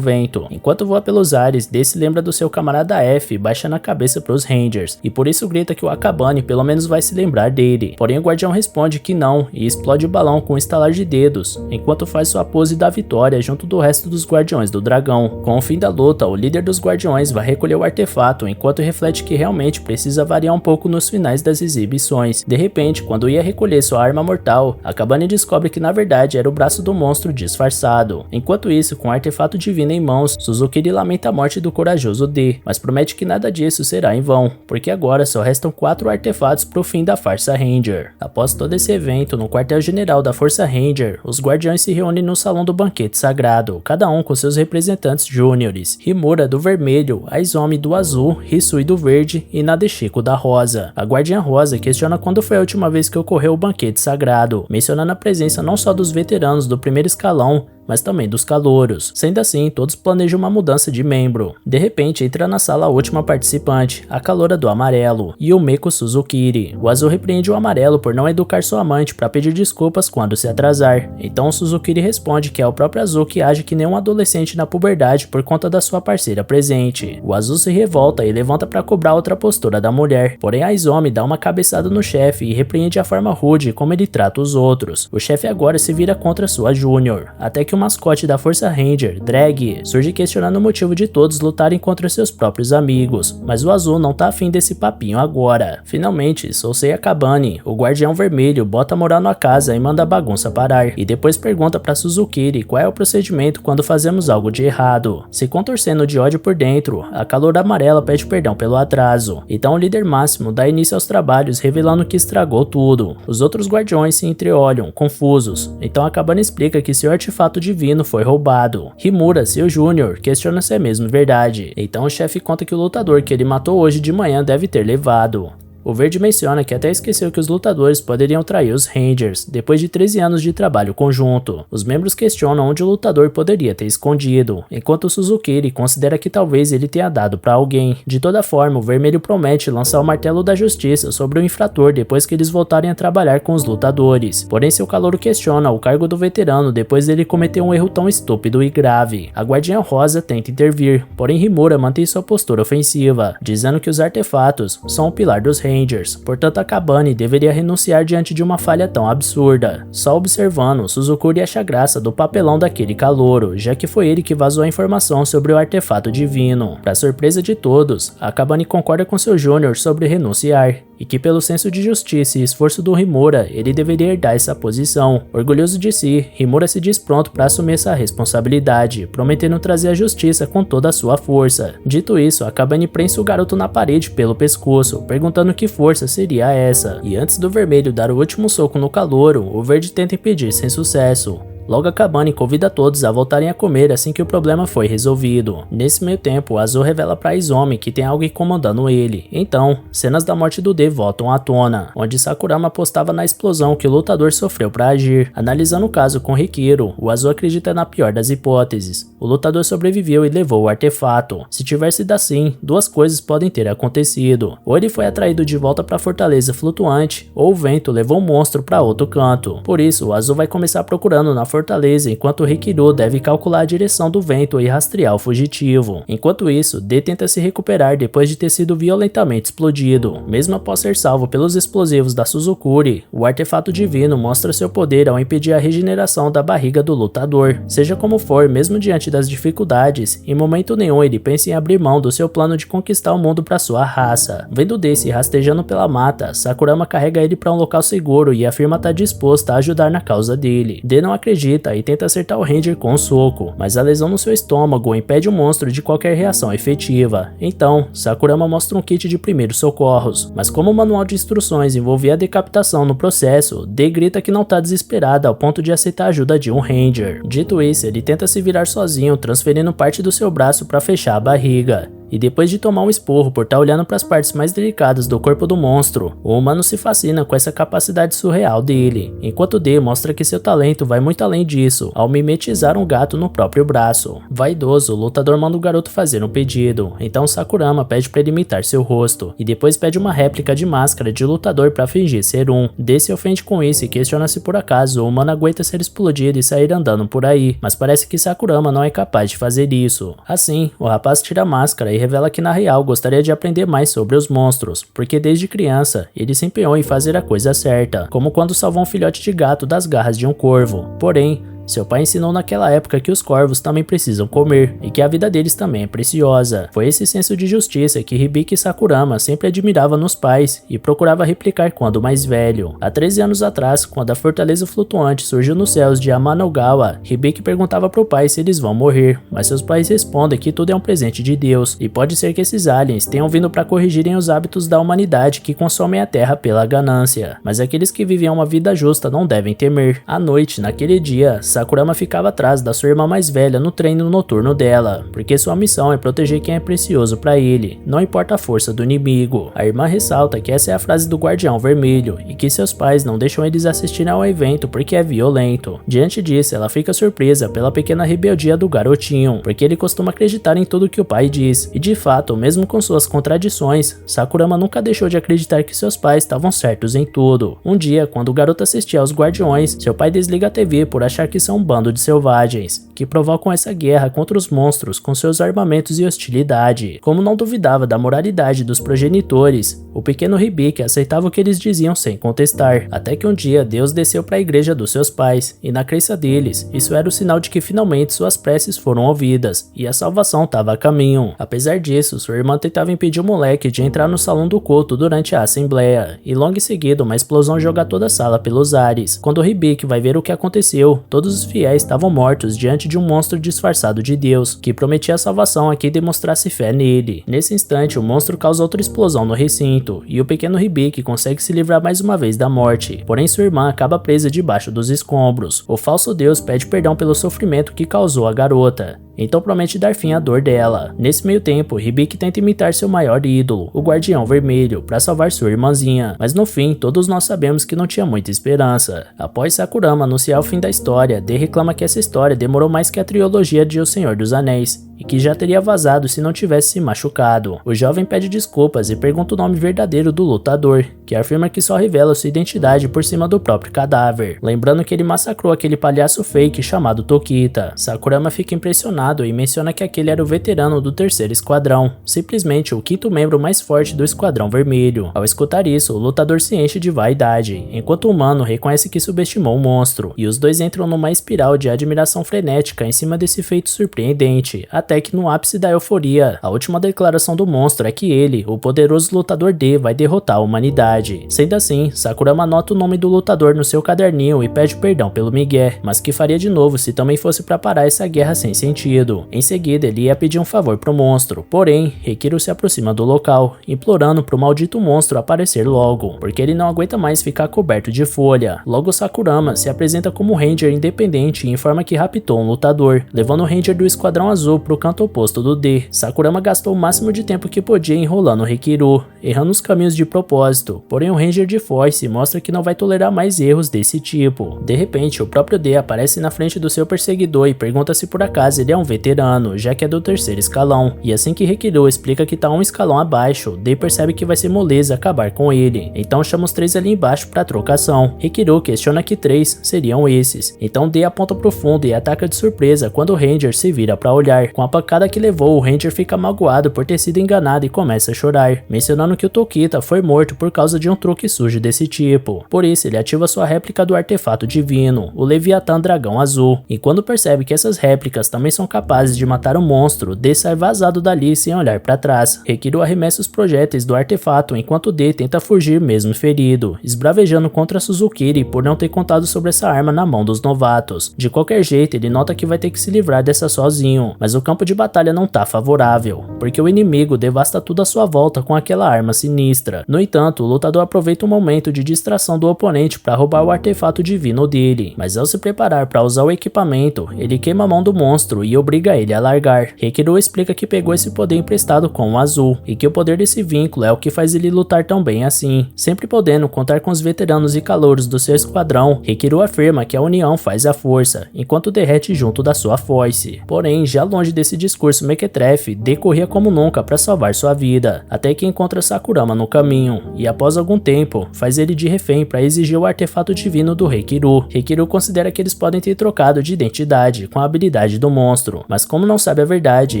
vento. Enquanto voa pelos ares, D se lembra do seu camarada F, baixa na cabeça pros Rangers, e por isso grita que o Akabane pelo menos vai se lembrar dele. Porém o guardião responde que não, e explode o balão com um estalar de dedos, enquanto faz sua pose da vitória junto do resto dos guardiões do dragão. Com o fim da luta, o líder dos guardiões vai recolher o artefato, enquanto reflete que realmente precisa variar um pouco nos finais das exibições. De repente, quando ia recolher sua arma mortal, Akabane descobre que na verdade era o braço do monstro disfarçado. Enquanto isso, com o artefato divino em mãos, Suzukiri lamenta a morte do corajoso D, mas promete que nada disso será em vão, porque agora só restam 4 artefatos pro fim da farsa Ranger. Após todo esse evento, no quartel-general da Força Ranger, os guardiões se reúnem no salão do banquete sagrado, cada um com seus representantes júniores: Himura do vermelho, Aizomi do azul, Hisui do verde e Nadeshiko da rosa. A Guardiã Rosa questiona quando foi a última vez que ocorreu o banquete sagrado, mencionando a presença não só dos veteranos do primeiro escalão, mas também dos calouros. Sendo assim, todos planejam uma mudança de membro. De repente, entra na sala a última participante, a caloura do amarelo, Yumeko Suzukiri. O azul repreende o amarelo por não educar sua amante para pedir desculpas quando se atrasar. Então Suzukiri responde que é o próprio azul que age que nem um adolescente na puberdade por conta da sua parceira presente. O azul se revolta e levanta para cobrar outra postura da mulher. Porém, Aizomi dá uma cabeçada no chefe e repreende a forma rude como ele trata os outros. O chefe agora se vira contra sua júnior, até que o mascote da Força Ranger, Drag, surge questionando o motivo de todos lutarem contra seus próprios amigos, mas o azul não tá afim desse papinho agora. Finalmente, Sousei Akabane, o guardião vermelho, bota moral na casa e manda a bagunça parar, e depois pergunta pra Suzukiri qual é o procedimento quando fazemos algo de errado. Se contorcendo de ódio por dentro, a caloura amarela pede perdão pelo atraso, então o líder máximo dá início aos trabalhos revelando que estragou tudo. Os outros guardiões se entreolham, confusos, então Akabane explica que seu artefato divino foi roubado. Himura, seu júnior, questiona se é mesmo verdade, então o chefe conta que o lutador que ele matou hoje de manhã deve ter levado. O verde menciona que até esqueceu que os lutadores poderiam trair os Rangers, depois de 13 anos de trabalho conjunto. Os membros questionam onde o lutador poderia ter escondido, enquanto Suzukiri considera que talvez ele tenha dado para alguém. De toda forma, o vermelho promete lançar o martelo da justiça sobre o infrator depois que eles voltarem a trabalhar com os lutadores. Porém, seu calouro questiona o cargo do veterano depois dele cometer um erro tão estúpido e grave. A Guardiã Rosa tenta intervir, porém Himura mantém sua postura ofensiva, dizendo que os artefatos são o pilar dos Rangers. Portanto, Akabane deveria renunciar diante de uma falha tão absurda. Só observando, Suzukiri acha graça do papelão daquele calouro, já que foi ele que vazou a informação sobre o artefato divino. Para surpresa de todos, Akabane concorda com seu júnior sobre renunciar, e que pelo senso de justiça e esforço do Himura, ele deveria herdar essa posição. Orgulhoso de si, Himura se diz pronto para assumir essa responsabilidade, prometendo trazer a justiça com toda a sua força. Dito isso, Akabane prensa o garoto na parede pelo pescoço, perguntando que força seria essa. E antes do vermelho dar o último soco no calouro, o verde tenta impedir sem sucesso. logo acabando e convida todos a voltarem a comer assim que o problema foi resolvido. Nesse meio tempo, Azul revela pra Izumi que tem algo incomodando ele. Então, cenas da morte do D voltam à tona, onde Sakurama apostava na explosão que o lutador sofreu pra agir. Analisando o caso com Rikiro, o Azul acredita na pior das hipóteses. O lutador sobreviveu e levou o artefato. Se tiver sido assim, duas coisas podem ter acontecido. Ou ele foi atraído de volta pra fortaleza flutuante, ou o vento levou o monstro pra outro canto. Por isso, o Azul vai começar procurando na fortaleza, enquanto o Rikiro deve calcular a direção do vento e rastrear o fugitivo. Enquanto isso, D tenta se recuperar depois de ter sido violentamente explodido. Mesmo após ser salvo pelos explosivos da Suzukuri, o artefato divino mostra seu poder ao impedir a regeneração da barriga do lutador. Seja como for, mesmo diante das dificuldades, em momento nenhum ele pensa em abrir mão do seu plano de conquistar o mundo para sua raça. Vendo D se rastejando pela mata, Sakurama carrega ele para um local seguro e afirma estar disposta a ajudar na causa dele. D não acredita e tenta acertar o Ranger com um soco, mas a lesão no seu estômago impede o monstro de qualquer reação efetiva. Então, Sakurama mostra um kit de primeiros socorros, mas como o manual de instruções envolvia a decapitação no processo, D grita que não tá desesperada ao ponto de aceitar a ajuda de um Ranger. Dito isso, ele tenta se virar sozinho, transferindo parte do seu braço para fechar a barriga. E depois de tomar um esporro por estar olhando para as partes mais delicadas do corpo do monstro, o humano se fascina com essa capacidade surreal dele, enquanto D mostra que seu talento vai muito além disso, ao mimetizar um gato no próprio braço. Vaidoso, o lutador manda o garoto fazer um pedido, então Sakurama pede para ele imitar seu rosto, e depois pede uma réplica de máscara de lutador para fingir ser um. D se ofende com isso e questiona se por acaso o humano aguenta ser explodido e sair andando por aí, mas parece que Sakurama não é capaz de fazer isso. Assim, o rapaz tira a máscara e revela que na real gostaria de aprender mais sobre os monstros, porque desde criança ele se empenhou em fazer a coisa certa, como quando salvou um filhote de gato das garras de um corvo. Porém, seu pai ensinou naquela época que os corvos também precisam comer, e que a vida deles também é preciosa. Foi esse senso de justiça que Hibiki Sakurama sempre admirava nos pais e procurava replicar quando mais velho. Há 13 anos atrás, quando a fortaleza flutuante surgiu nos céus de Amanogawa, Hibiki perguntava pro pai se eles vão morrer, mas seus pais respondem que tudo é um presente de Deus, e pode ser que esses aliens tenham vindo para corrigirem os hábitos da humanidade que consomem a terra pela ganância. Mas aqueles que vivem uma vida justa não devem temer. À noite, naquele dia, Sakurama ficava atrás da sua irmã mais velha no treino noturno dela, porque sua missão é proteger quem é precioso para ele, não importa a força do inimigo. A irmã ressalta que essa é a frase do Guardião Vermelho, e que seus pais não deixam eles assistirem ao evento porque é violento. Diante disso, ela fica surpresa pela pequena rebeldia do garotinho, porque ele costuma acreditar em tudo que o pai diz, e de fato, mesmo com suas contradições, Sakurama nunca deixou de acreditar que seus pais estavam certos em tudo. Um dia, quando o garoto assistia aos Guardiões, seu pai desliga a TV por achar que são um bando de selvagens, que provocam essa guerra contra os monstros com seus armamentos e hostilidade. Como não duvidava da moralidade dos progenitores, o pequeno Hibiki aceitava o que eles diziam sem contestar, até que um dia Deus desceu para a igreja dos seus pais, e na crença deles, isso era o sinal de que finalmente suas preces foram ouvidas, e a salvação estava a caminho. Apesar disso, sua irmã tentava impedir o moleque de entrar no salão do culto durante a assembleia, e logo em seguida uma explosão joga toda a sala pelos ares. Quando Hibiki vai ver o que aconteceu, todos os fiéis estavam mortos diante de um monstro disfarçado de Deus, que prometia a salvação a quem demonstrasse fé nele. Nesse instante, o monstro causa outra explosão no recinto, e o pequeno Hibiki consegue se livrar mais uma vez da morte, porém sua irmã acaba presa debaixo dos escombros. O falso Deus pede perdão pelo sofrimento que causou a garota, então promete dar fim à dor dela. Nesse meio tempo, Hibiki tenta imitar seu maior ídolo, o Guardião Vermelho, para salvar sua irmãzinha, mas no fim, todos nós sabemos que não tinha muita esperança. Após Sakurama anunciar o fim da história, D reclama que essa história demorou mais que a trilogia de O Senhor dos Anéis, e que já teria vazado se não tivesse se machucado. O jovem pede desculpas e pergunta o nome verdadeiro do lutador, que afirma que só revela sua identidade por cima do próprio cadáver, lembrando que ele massacrou aquele palhaço fake chamado Tokita. Sakurama fica impressionado e menciona que aquele era o veterano do 3º Esquadrão, simplesmente o 5º membro mais forte do Esquadrão Vermelho. Ao escutar isso, o lutador se enche de vaidade, enquanto o humano reconhece que subestimou o monstro, e os dois entram numa espiral de admiração frenética em cima desse feito surpreendente, até que no ápice da euforia, a última declaração do monstro é que ele, o poderoso lutador D, vai derrotar a humanidade. Sendo assim, Sakurama anota o nome do lutador no seu caderninho e pede perdão pelo migué, mas que faria de novo se também fosse para parar essa guerra sem sentido. Em seguida, ele ia pedir um favor pro monstro, porém, Rikiru se aproxima do local, implorando pro maldito monstro aparecer logo, porque ele não aguenta mais ficar coberto de folha. Logo, Sakurama se apresenta como Ranger independente e informa que raptou um lutador, levando o Ranger do Esquadrão Azul pro canto oposto do D. Sakurama gastou o máximo de tempo que podia enrolando o Rikiru, errando os caminhos de propósito, porém o Ranger de Force mostra que não vai tolerar mais erros desse tipo. De repente, o próprio D aparece na frente do seu perseguidor e pergunta se por acaso ele é um veterano, já que é do 3º escalão, e assim que Rikiru explica que tá um escalão abaixo, D percebe que vai ser moleza acabar com ele, então chama os 3 ali embaixo pra trocação. Rikiru questiona que 3 seriam esses, então D aponta pro fundo e ataca de surpresa quando o Ranger se vira pra olhar. Com a pancada que levou, o Ranger fica magoado por ter sido enganado e começa a chorar, mencionando que o Tokita foi morto por causa de um truque sujo desse tipo. Por isso, ele ativa sua réplica do artefato divino, o Leviatã Dragão Azul, e quando percebe que essas réplicas também são capazes de matar o monstro, D sai vazado dali sem olhar pra trás. Rikiru arremessa os projéteis do artefato enquanto D tenta fugir mesmo ferido, esbravejando contra Suzukiri por não ter contado sobre essa arma na mão dos novatos. De qualquer jeito, ele nota que vai ter que se livrar dessa sozinho, mas o campo de batalha não tá favorável, porque o inimigo devasta tudo à sua volta com aquela arma sinistra. No entanto, o lutador aproveita o momento de distração do oponente para roubar o artefato divino dele, mas ao se preparar para usar o equipamento, ele queima a mão do monstro e obriga ele a largar. Rikiru explica que pegou esse poder emprestado com o Azul, e que o poder desse vínculo é o que faz ele lutar tão bem assim. Sempre podendo contar com os veteranos e calouros do seu esquadrão, Rikiru afirma que a união faz a força, enquanto derrete junto da sua foice. Porém, já longe desse discurso mequetrefe, D corria como nunca para salvar sua vida, até que encontra Sakurama no caminho, e após algum tempo, faz ele de refém para exigir o artefato divino do Rikiru. Rikiru considera que eles podem ter trocado de identidade com a habilidade do monstro, mas como não sabe a verdade,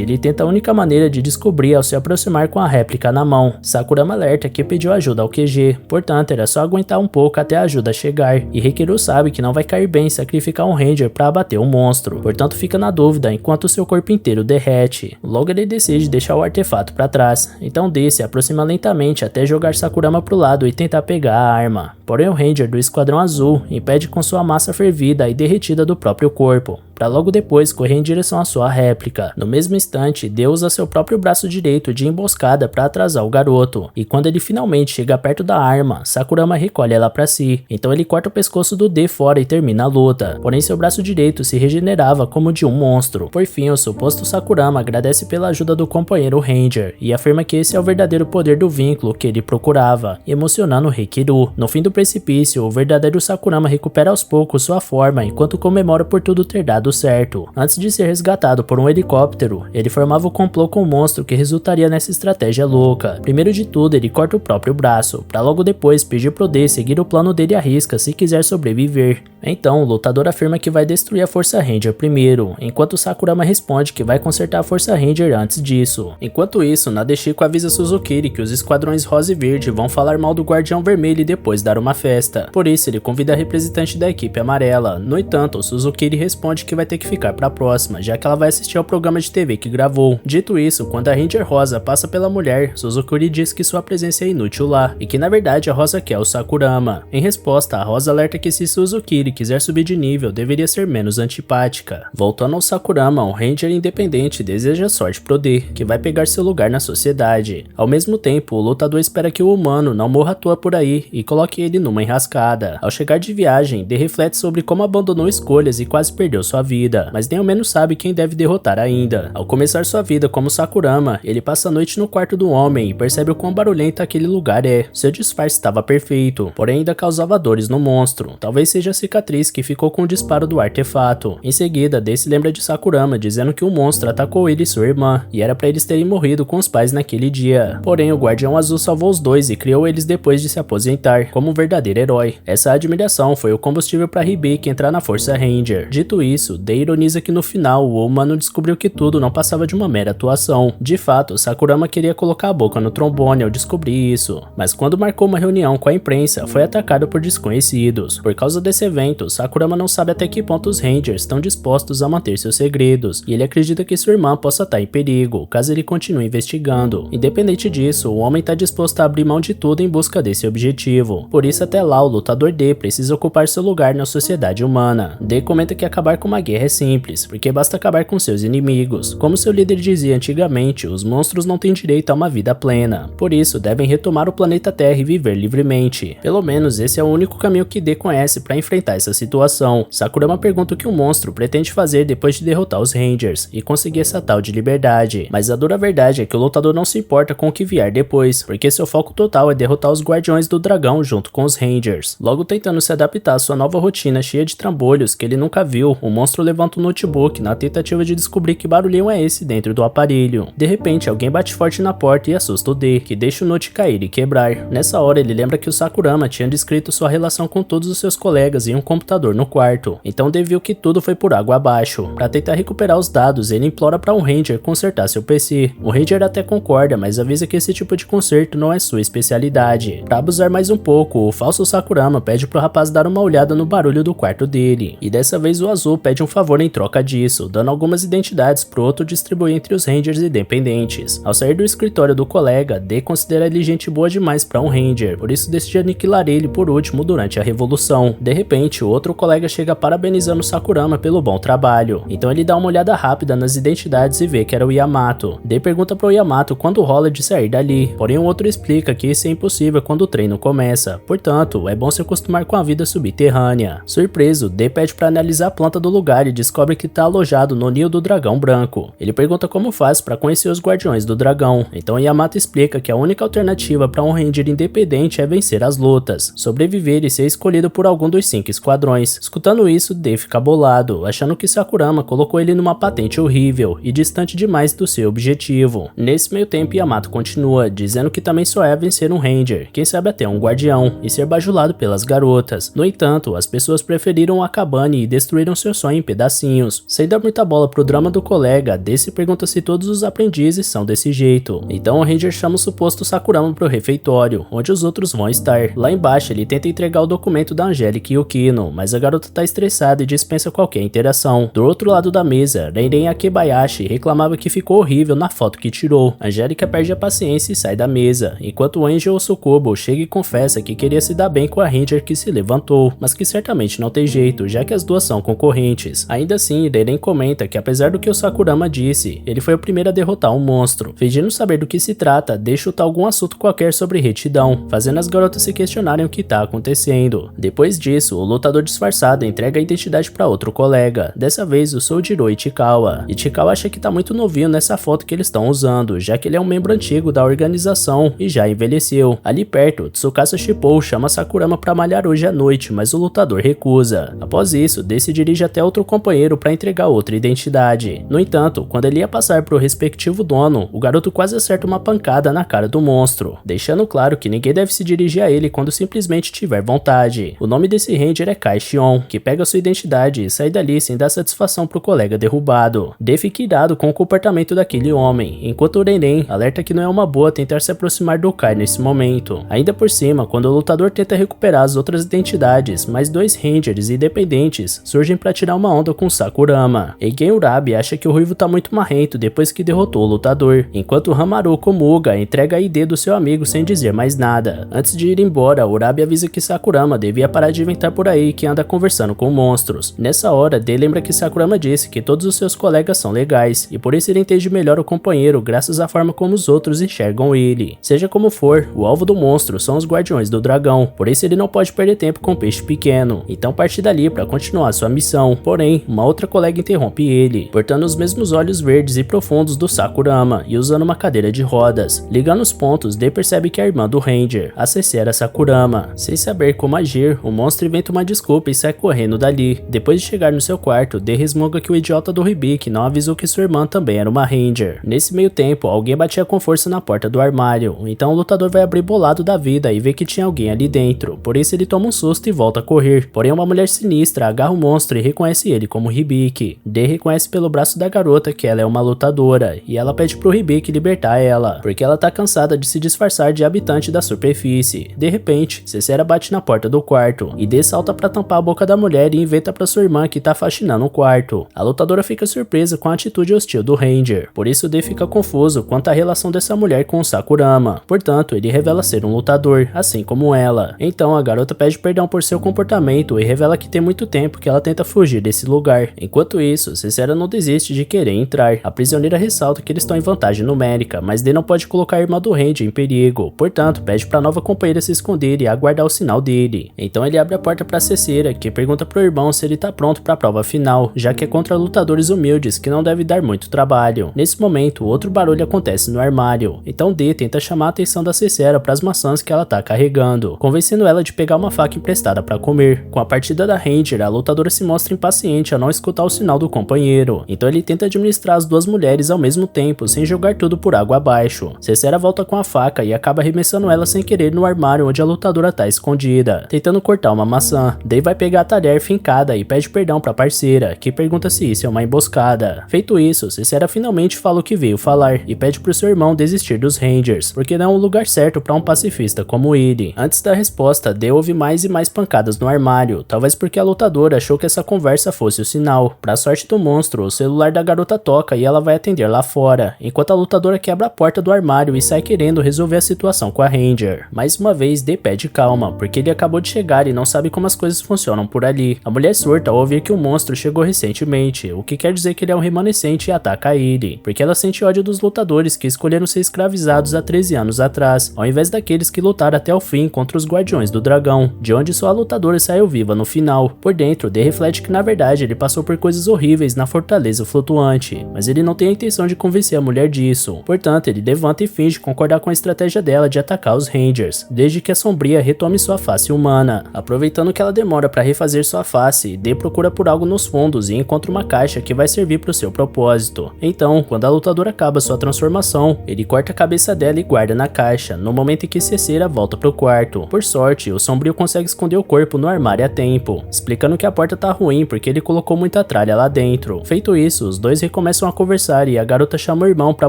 ele tenta a única maneira de descobrir ao se aproximar com a réplica na mão. Sakurama alerta que pediu ajuda ao QG, portanto era só aguentar um pouco até a ajuda chegar, e Rikiru sabe que não vai cair bem sacrificar um Ranger para abater o monstro, portanto fica na dúvida enquanto seu corpo inteiro derrete. Logo ele decide deixar o artefato para trás, então D se aproxima lentamente até jogar Sakurama pro lado e tentar pegar a arma. Porém o Ranger do Esquadrão Azul impede com sua massa fervida e derretida do próprio corpo, para logo depois correr em direção à sua réplica. No mesmo instante, D usa seu próprio braço direito de emboscada para atrasar o garoto, e quando ele finalmente chega perto da arma, Sakurama recolhe ela para si, então ele corta o pescoço do D fora e termina a luta, porém seu braço direito se regenerava como de um monstro. Por fim, o suposto Sakurama agradece pela ajuda do companheiro Ranger, e afirma que esse é o verdadeiro poder do vínculo que ele procurava, emocionando Rikiru. No fim do precipício, o verdadeiro Sakurama recupera aos poucos sua forma enquanto comemora por tudo ter dado certo. Antes de ser resgatado por um helicóptero, ele formava o complô com o monstro que resultaria nessa estratégia louca. Primeiro de tudo, ele corta o próprio braço, para logo depois pedir pro D seguir o plano dele à risca se quiser sobreviver. Então, o lutador afirma que vai destruir a Força Ranger primeiro, enquanto Sakurama responde que vai consertar a Força Ranger antes disso. Enquanto isso, Nadeshiko avisa Suzukiri que os esquadrões rosa e verde vão falar mal do Guardião Vermelho e depois dar uma festa. Por isso, ele convida a representante da equipe amarela. No entanto, Suzukiri responde que vai ter que ficar pra próxima, já que ela vai assistir ao programa de TV que gravou. Dito isso, quando a Ranger Rosa passa pela mulher, Suzukiri diz que sua presença é inútil lá, e que na verdade a Rosa quer o Sakurama. Em resposta, a Rosa alerta que se Suzukiri quiser subir de nível, deveria ser menos antipática. Voltando ao Sakurama, o Ranger independente deseja sorte pro D, que vai pegar seu lugar na sociedade. Ao mesmo tempo, o lutador espera que o humano não morra à toa por aí e coloque ele numa enrascada. Ao chegar de viagem, D reflete sobre como abandonou escolhas e quase perdeu sua vida, mas nem ao menos sabe quem deve derrotar ainda. Ao começar sua vida como Sakurama, ele passa a noite no quarto do homem e percebe o quão barulhento aquele lugar é. Seu disfarce estava perfeito, porém ainda causava dores no monstro. Talvez seja a cicatriz que ficou com o disparo do artefato. Em seguida, D se lembra de Sakurama dizendo que o monstro atacou ele e sua irmã, e era para eles terem morrido com os pais naquele dia. Porém, o Guardião Azul salvou os dois e criou eles depois de se aposentar, como um verdadeiro herói. Essa admiração foi o combustível para Hibiki entrar na Força Ranger. Dito isso, D ironiza que no final o humano descobriu que tudo não passava de uma mera atuação. De fato, Sakurama queria colocar a boca no trombone ao descobrir isso, mas quando marcou uma reunião com a imprensa, foi atacado por desconhecidos. Por causa desse evento, momento, Sakurama não sabe até que ponto os Rangers estão dispostos a manter seus segredos, e ele acredita que sua irmã possa estar em perigo, caso ele continue investigando. Independente disso, o homem está disposto a abrir mão de tudo em busca desse objetivo. Por isso até lá o lutador D precisa ocupar seu lugar na sociedade humana. D comenta que acabar com uma guerra é simples, porque basta acabar com seus inimigos. Como seu líder dizia antigamente, os monstros não têm direito a uma vida plena. Por isso, devem retomar o planeta Terra e viver livremente. Pelo menos esse é o único caminho que D conhece para enfrentar essa situação. Sakurama pergunta o que o monstro pretende fazer depois de derrotar os Rangers e conseguir essa tal de liberdade. Mas a dura verdade é que o lutador não se importa com o que vier depois, porque seu foco total é derrotar os Guardiões do Dragão junto com os Rangers. Logo tentando se adaptar à sua nova rotina cheia de trambolhos que ele nunca viu, o monstro levanta um notebook na tentativa de descobrir que barulhinho é esse dentro do aparelho. De repente, alguém bate forte na porta e assusta o D, que deixa o note cair e quebrar. Nessa hora, ele lembra que o Sakurama tinha descrito sua relação com todos os seus colegas em um computador no quarto, então D viu que tudo foi por água abaixo. Para tentar recuperar os dados, ele implora para um Ranger consertar seu PC. O Ranger até concorda, mas avisa que esse tipo de conserto não é sua especialidade. Para abusar mais um pouco, o falso Sakurama pede pro rapaz dar uma olhada no barulho do quarto dele, e dessa vez o Azul pede um favor em troca disso, dando algumas identidades pro outro distribuir entre os Rangers independentes. Ao sair do escritório do colega, D considera ele gente boa demais para um Ranger, por isso decide aniquilar ele por último durante a revolução. De repente, o outro colega chega parabenizando Sakurama pelo bom trabalho, então ele dá uma olhada rápida nas identidades e vê que era o Yamato. D pergunta pro Yamato quando rola de sair dali, porém o outro explica que isso é impossível quando o treino começa, portanto, é bom se acostumar com a vida subterrânea. Surpreso, D pede para analisar a planta do lugar e descobre que está alojado no ninho do dragão branco. Ele pergunta como faz para conhecer os guardiões do dragão, então Yamato explica que a única alternativa para um Ranger independente é vencer as lutas, sobreviver e ser escolhido por algum dos 5 esquadrões. Escutando isso, D fica bolado, achando que Sakurama colocou ele numa patente horrível e distante demais do seu objetivo. Nesse meio tempo, Yamato continua, dizendo que também só é vencer um Ranger, quem sabe até um guardião, e ser bajulado pelas garotas. No entanto, as pessoas preferiram a cabane e destruíram seu sonho em pedacinhos. Sem dar muita bola pro drama do colega, D se pergunta se todos os aprendizes são desse jeito. Então o Ranger chama o suposto Sakurama pro refeitório, onde os outros vão estar. Lá embaixo ele tenta entregar o documento da Angélica e o Kino, mas a garota tá estressada e dispensa qualquer interação. Do outro lado da mesa, Renen Akebayashi reclamava que ficou horrível na foto que tirou. Angélica perde a paciência e sai da mesa, enquanto o Angel Osokubo chega e confessa que queria se dar bem com a Ranger que se levantou, mas que certamente não tem jeito, já que as duas são concorrentes. Ainda assim, Renen comenta que apesar do que o Sakurama disse, ele foi o primeiro a derrotar um monstro. Fingindo saber do que se trata, deixa chutar algum assunto qualquer sobre retidão, fazendo as garotas se questionarem o que tá acontecendo. Depois disso, o lutador disfarçado entrega a identidade para outro colega, dessa vez o Soujiro Ichikawa. Ichikawa acha que tá muito novinho nessa foto que eles estão usando, já que ele é um membro antigo da organização e já envelheceu. Ali perto, Tsukasa Shippou chama Sakurama para malhar hoje à noite, mas o lutador recusa. Após isso, D se dirige até outro companheiro para entregar outra identidade. No entanto, quando ele ia passar pro respectivo dono, o garoto quase acerta uma pancada na cara do monstro, deixando claro que ninguém deve se dirigir a ele quando simplesmente tiver vontade. O nome desse Ranger é Kai Shion, que pega sua identidade e sai dali sem dar satisfação pro colega derrubado. D fica irado com o comportamento daquele homem, enquanto o Renen alerta que não é uma boa tentar se aproximar do Kai nesse momento. Ainda por cima, quando o lutador tenta recuperar as outras identidades, mais 2 Rangers independentes surgem para tirar uma onda com Sakurama. Eigen Urabi acha que o ruivo tá muito marrento depois que derrotou o lutador, enquanto Hamaru Komuga entrega a ID do seu amigo sem dizer mais nada. Antes de ir embora, Urabi avisa que Sakurama devia parar de inventar por aí que anda conversando com monstros. Nessa hora, D lembra que Sakurama disse que todos os seus colegas são legais, e por isso ele entende melhor o companheiro graças à forma como os outros enxergam ele. Seja como for, o alvo do monstro são os guardiões do dragão, por isso ele não pode perder tempo com o peixe pequeno, então parte dali para continuar sua missão. Porém, uma outra colega interrompe ele, portando os mesmos olhos verdes e profundos do Sakurama e usando uma cadeira de rodas. Ligando os pontos, D percebe que a irmã do Ranger, a CC, era Sakurama. Sem saber como agir, o monstro inventa uma desculpa e sai correndo dali. Depois de chegar no seu quarto, D resmunga que o idiota do Hibiki não avisou que sua irmã também era uma Ranger. Nesse meio tempo, alguém batia com força na porta do armário, então o lutador vai abrir bolado da vida e vê que tinha alguém ali dentro, por isso ele toma um susto e volta a correr. Porém, uma mulher sinistra agarra o monstro e reconhece ele como Hibiki. D reconhece pelo braço da garota que ela é uma lutadora, e ela pede pro Hibiki libertar ela, porque ela tá cansada de se disfarçar de habitante da superfície. De repente, Cecera bate na porta do quarto, e D salta pra tampar a boca da mulher e inventa pra sua irmã que tá faxinando o quarto. A lutadora fica surpresa com a atitude hostil do Ranger, por isso D fica confuso quanto à relação dessa mulher com o Sakurama. Portanto, ele revela ser um lutador, assim como ela. Então a garota pede perdão por seu comportamento e revela que tem muito tempo que ela tenta fugir desse lugar. Enquanto isso, Cesera não desiste de querer entrar. A prisioneira ressalta que eles estão em vantagem numérica, mas D não pode colocar a irmã do Ranger em perigo. Portanto, pede pra nova companheira se esconder e aguardar o sinal dele. Então ele abre a porta pra Cesera, que pergunta pro irmão se ele tá pronto pra prova final, já que é contra lutadores humildes que não deve dar muito trabalho. Nesse momento, outro barulho acontece no armário. Então D tenta chamar a atenção da Cesera para as maçãs que ela tá carregando, convencendo ela de pegar uma faca emprestada para comer. Com a partida da Ranger, a lutadora se mostra impaciente a não escutar o sinal do companheiro. Então ele tenta administrar as duas mulheres ao mesmo tempo, sem jogar tudo por água abaixo. Cesera volta com a faca e acaba arremessando ela sem querer no armário onde a lutadora tá escondida, tentando cortar uma maçã. Day vai pegar a talher fincada e pede perdão pra parceira, que pergunta se isso é uma emboscada. Feito isso, Cesera finalmente fala o que veio falar e pede pro seu irmão desistir dos Rangers, porque não é um lugar certo pra um pacifista como ele. Antes da resposta, Day ouve mais e mais pancadas no armário, talvez porque a lutadora achou que essa conversa fosse o sinal. Pra sorte do monstro, o celular da garota toca e ela vai atender lá fora, enquanto a lutadora quebra a porta do armário e sai querendo resolver a situação com a Ranger. Mais uma vez, Day pede calma, porque ele acabou de chegar e não sabe como as coisas funcionam por ali. A mulher surta ao ouvir que o monstro chegou recentemente, o que quer dizer que ele é um remanescente e ataca ele, porque ela sente ódio dos lutadores que escolheram ser escravizados há 13 anos atrás, ao invés daqueles que lutaram até o fim contra os Guardiões do Dragão, de onde só a lutadora saiu viva no final. Por dentro, Day reflete que na verdade ele passou por coisas horríveis na fortaleza flutuante, mas ele não tem a intenção de convencer a mulher disso. Portanto, ele levanta e finge concordar com a estratégia dela de atacar os Rangers, desde que a Sombria retome sua face humana. Aproveitando que ela demora para refazer sua face, Day procura por algo nos fundos e encontra uma caixa que vai servir para o seu propósito. Então, quando a lutadora acaba sua transformação, ele corta a cabeça dela e guarda na caixa, no momento em que Cesera volta pro quarto. Por sorte, o Sombrio consegue esconder o corpo no armário a tempo, explicando que a porta tá ruim porque ele colocou muita tralha lá dentro. Feito isso, os dois recomeçam a conversar e a garota chama o irmão pra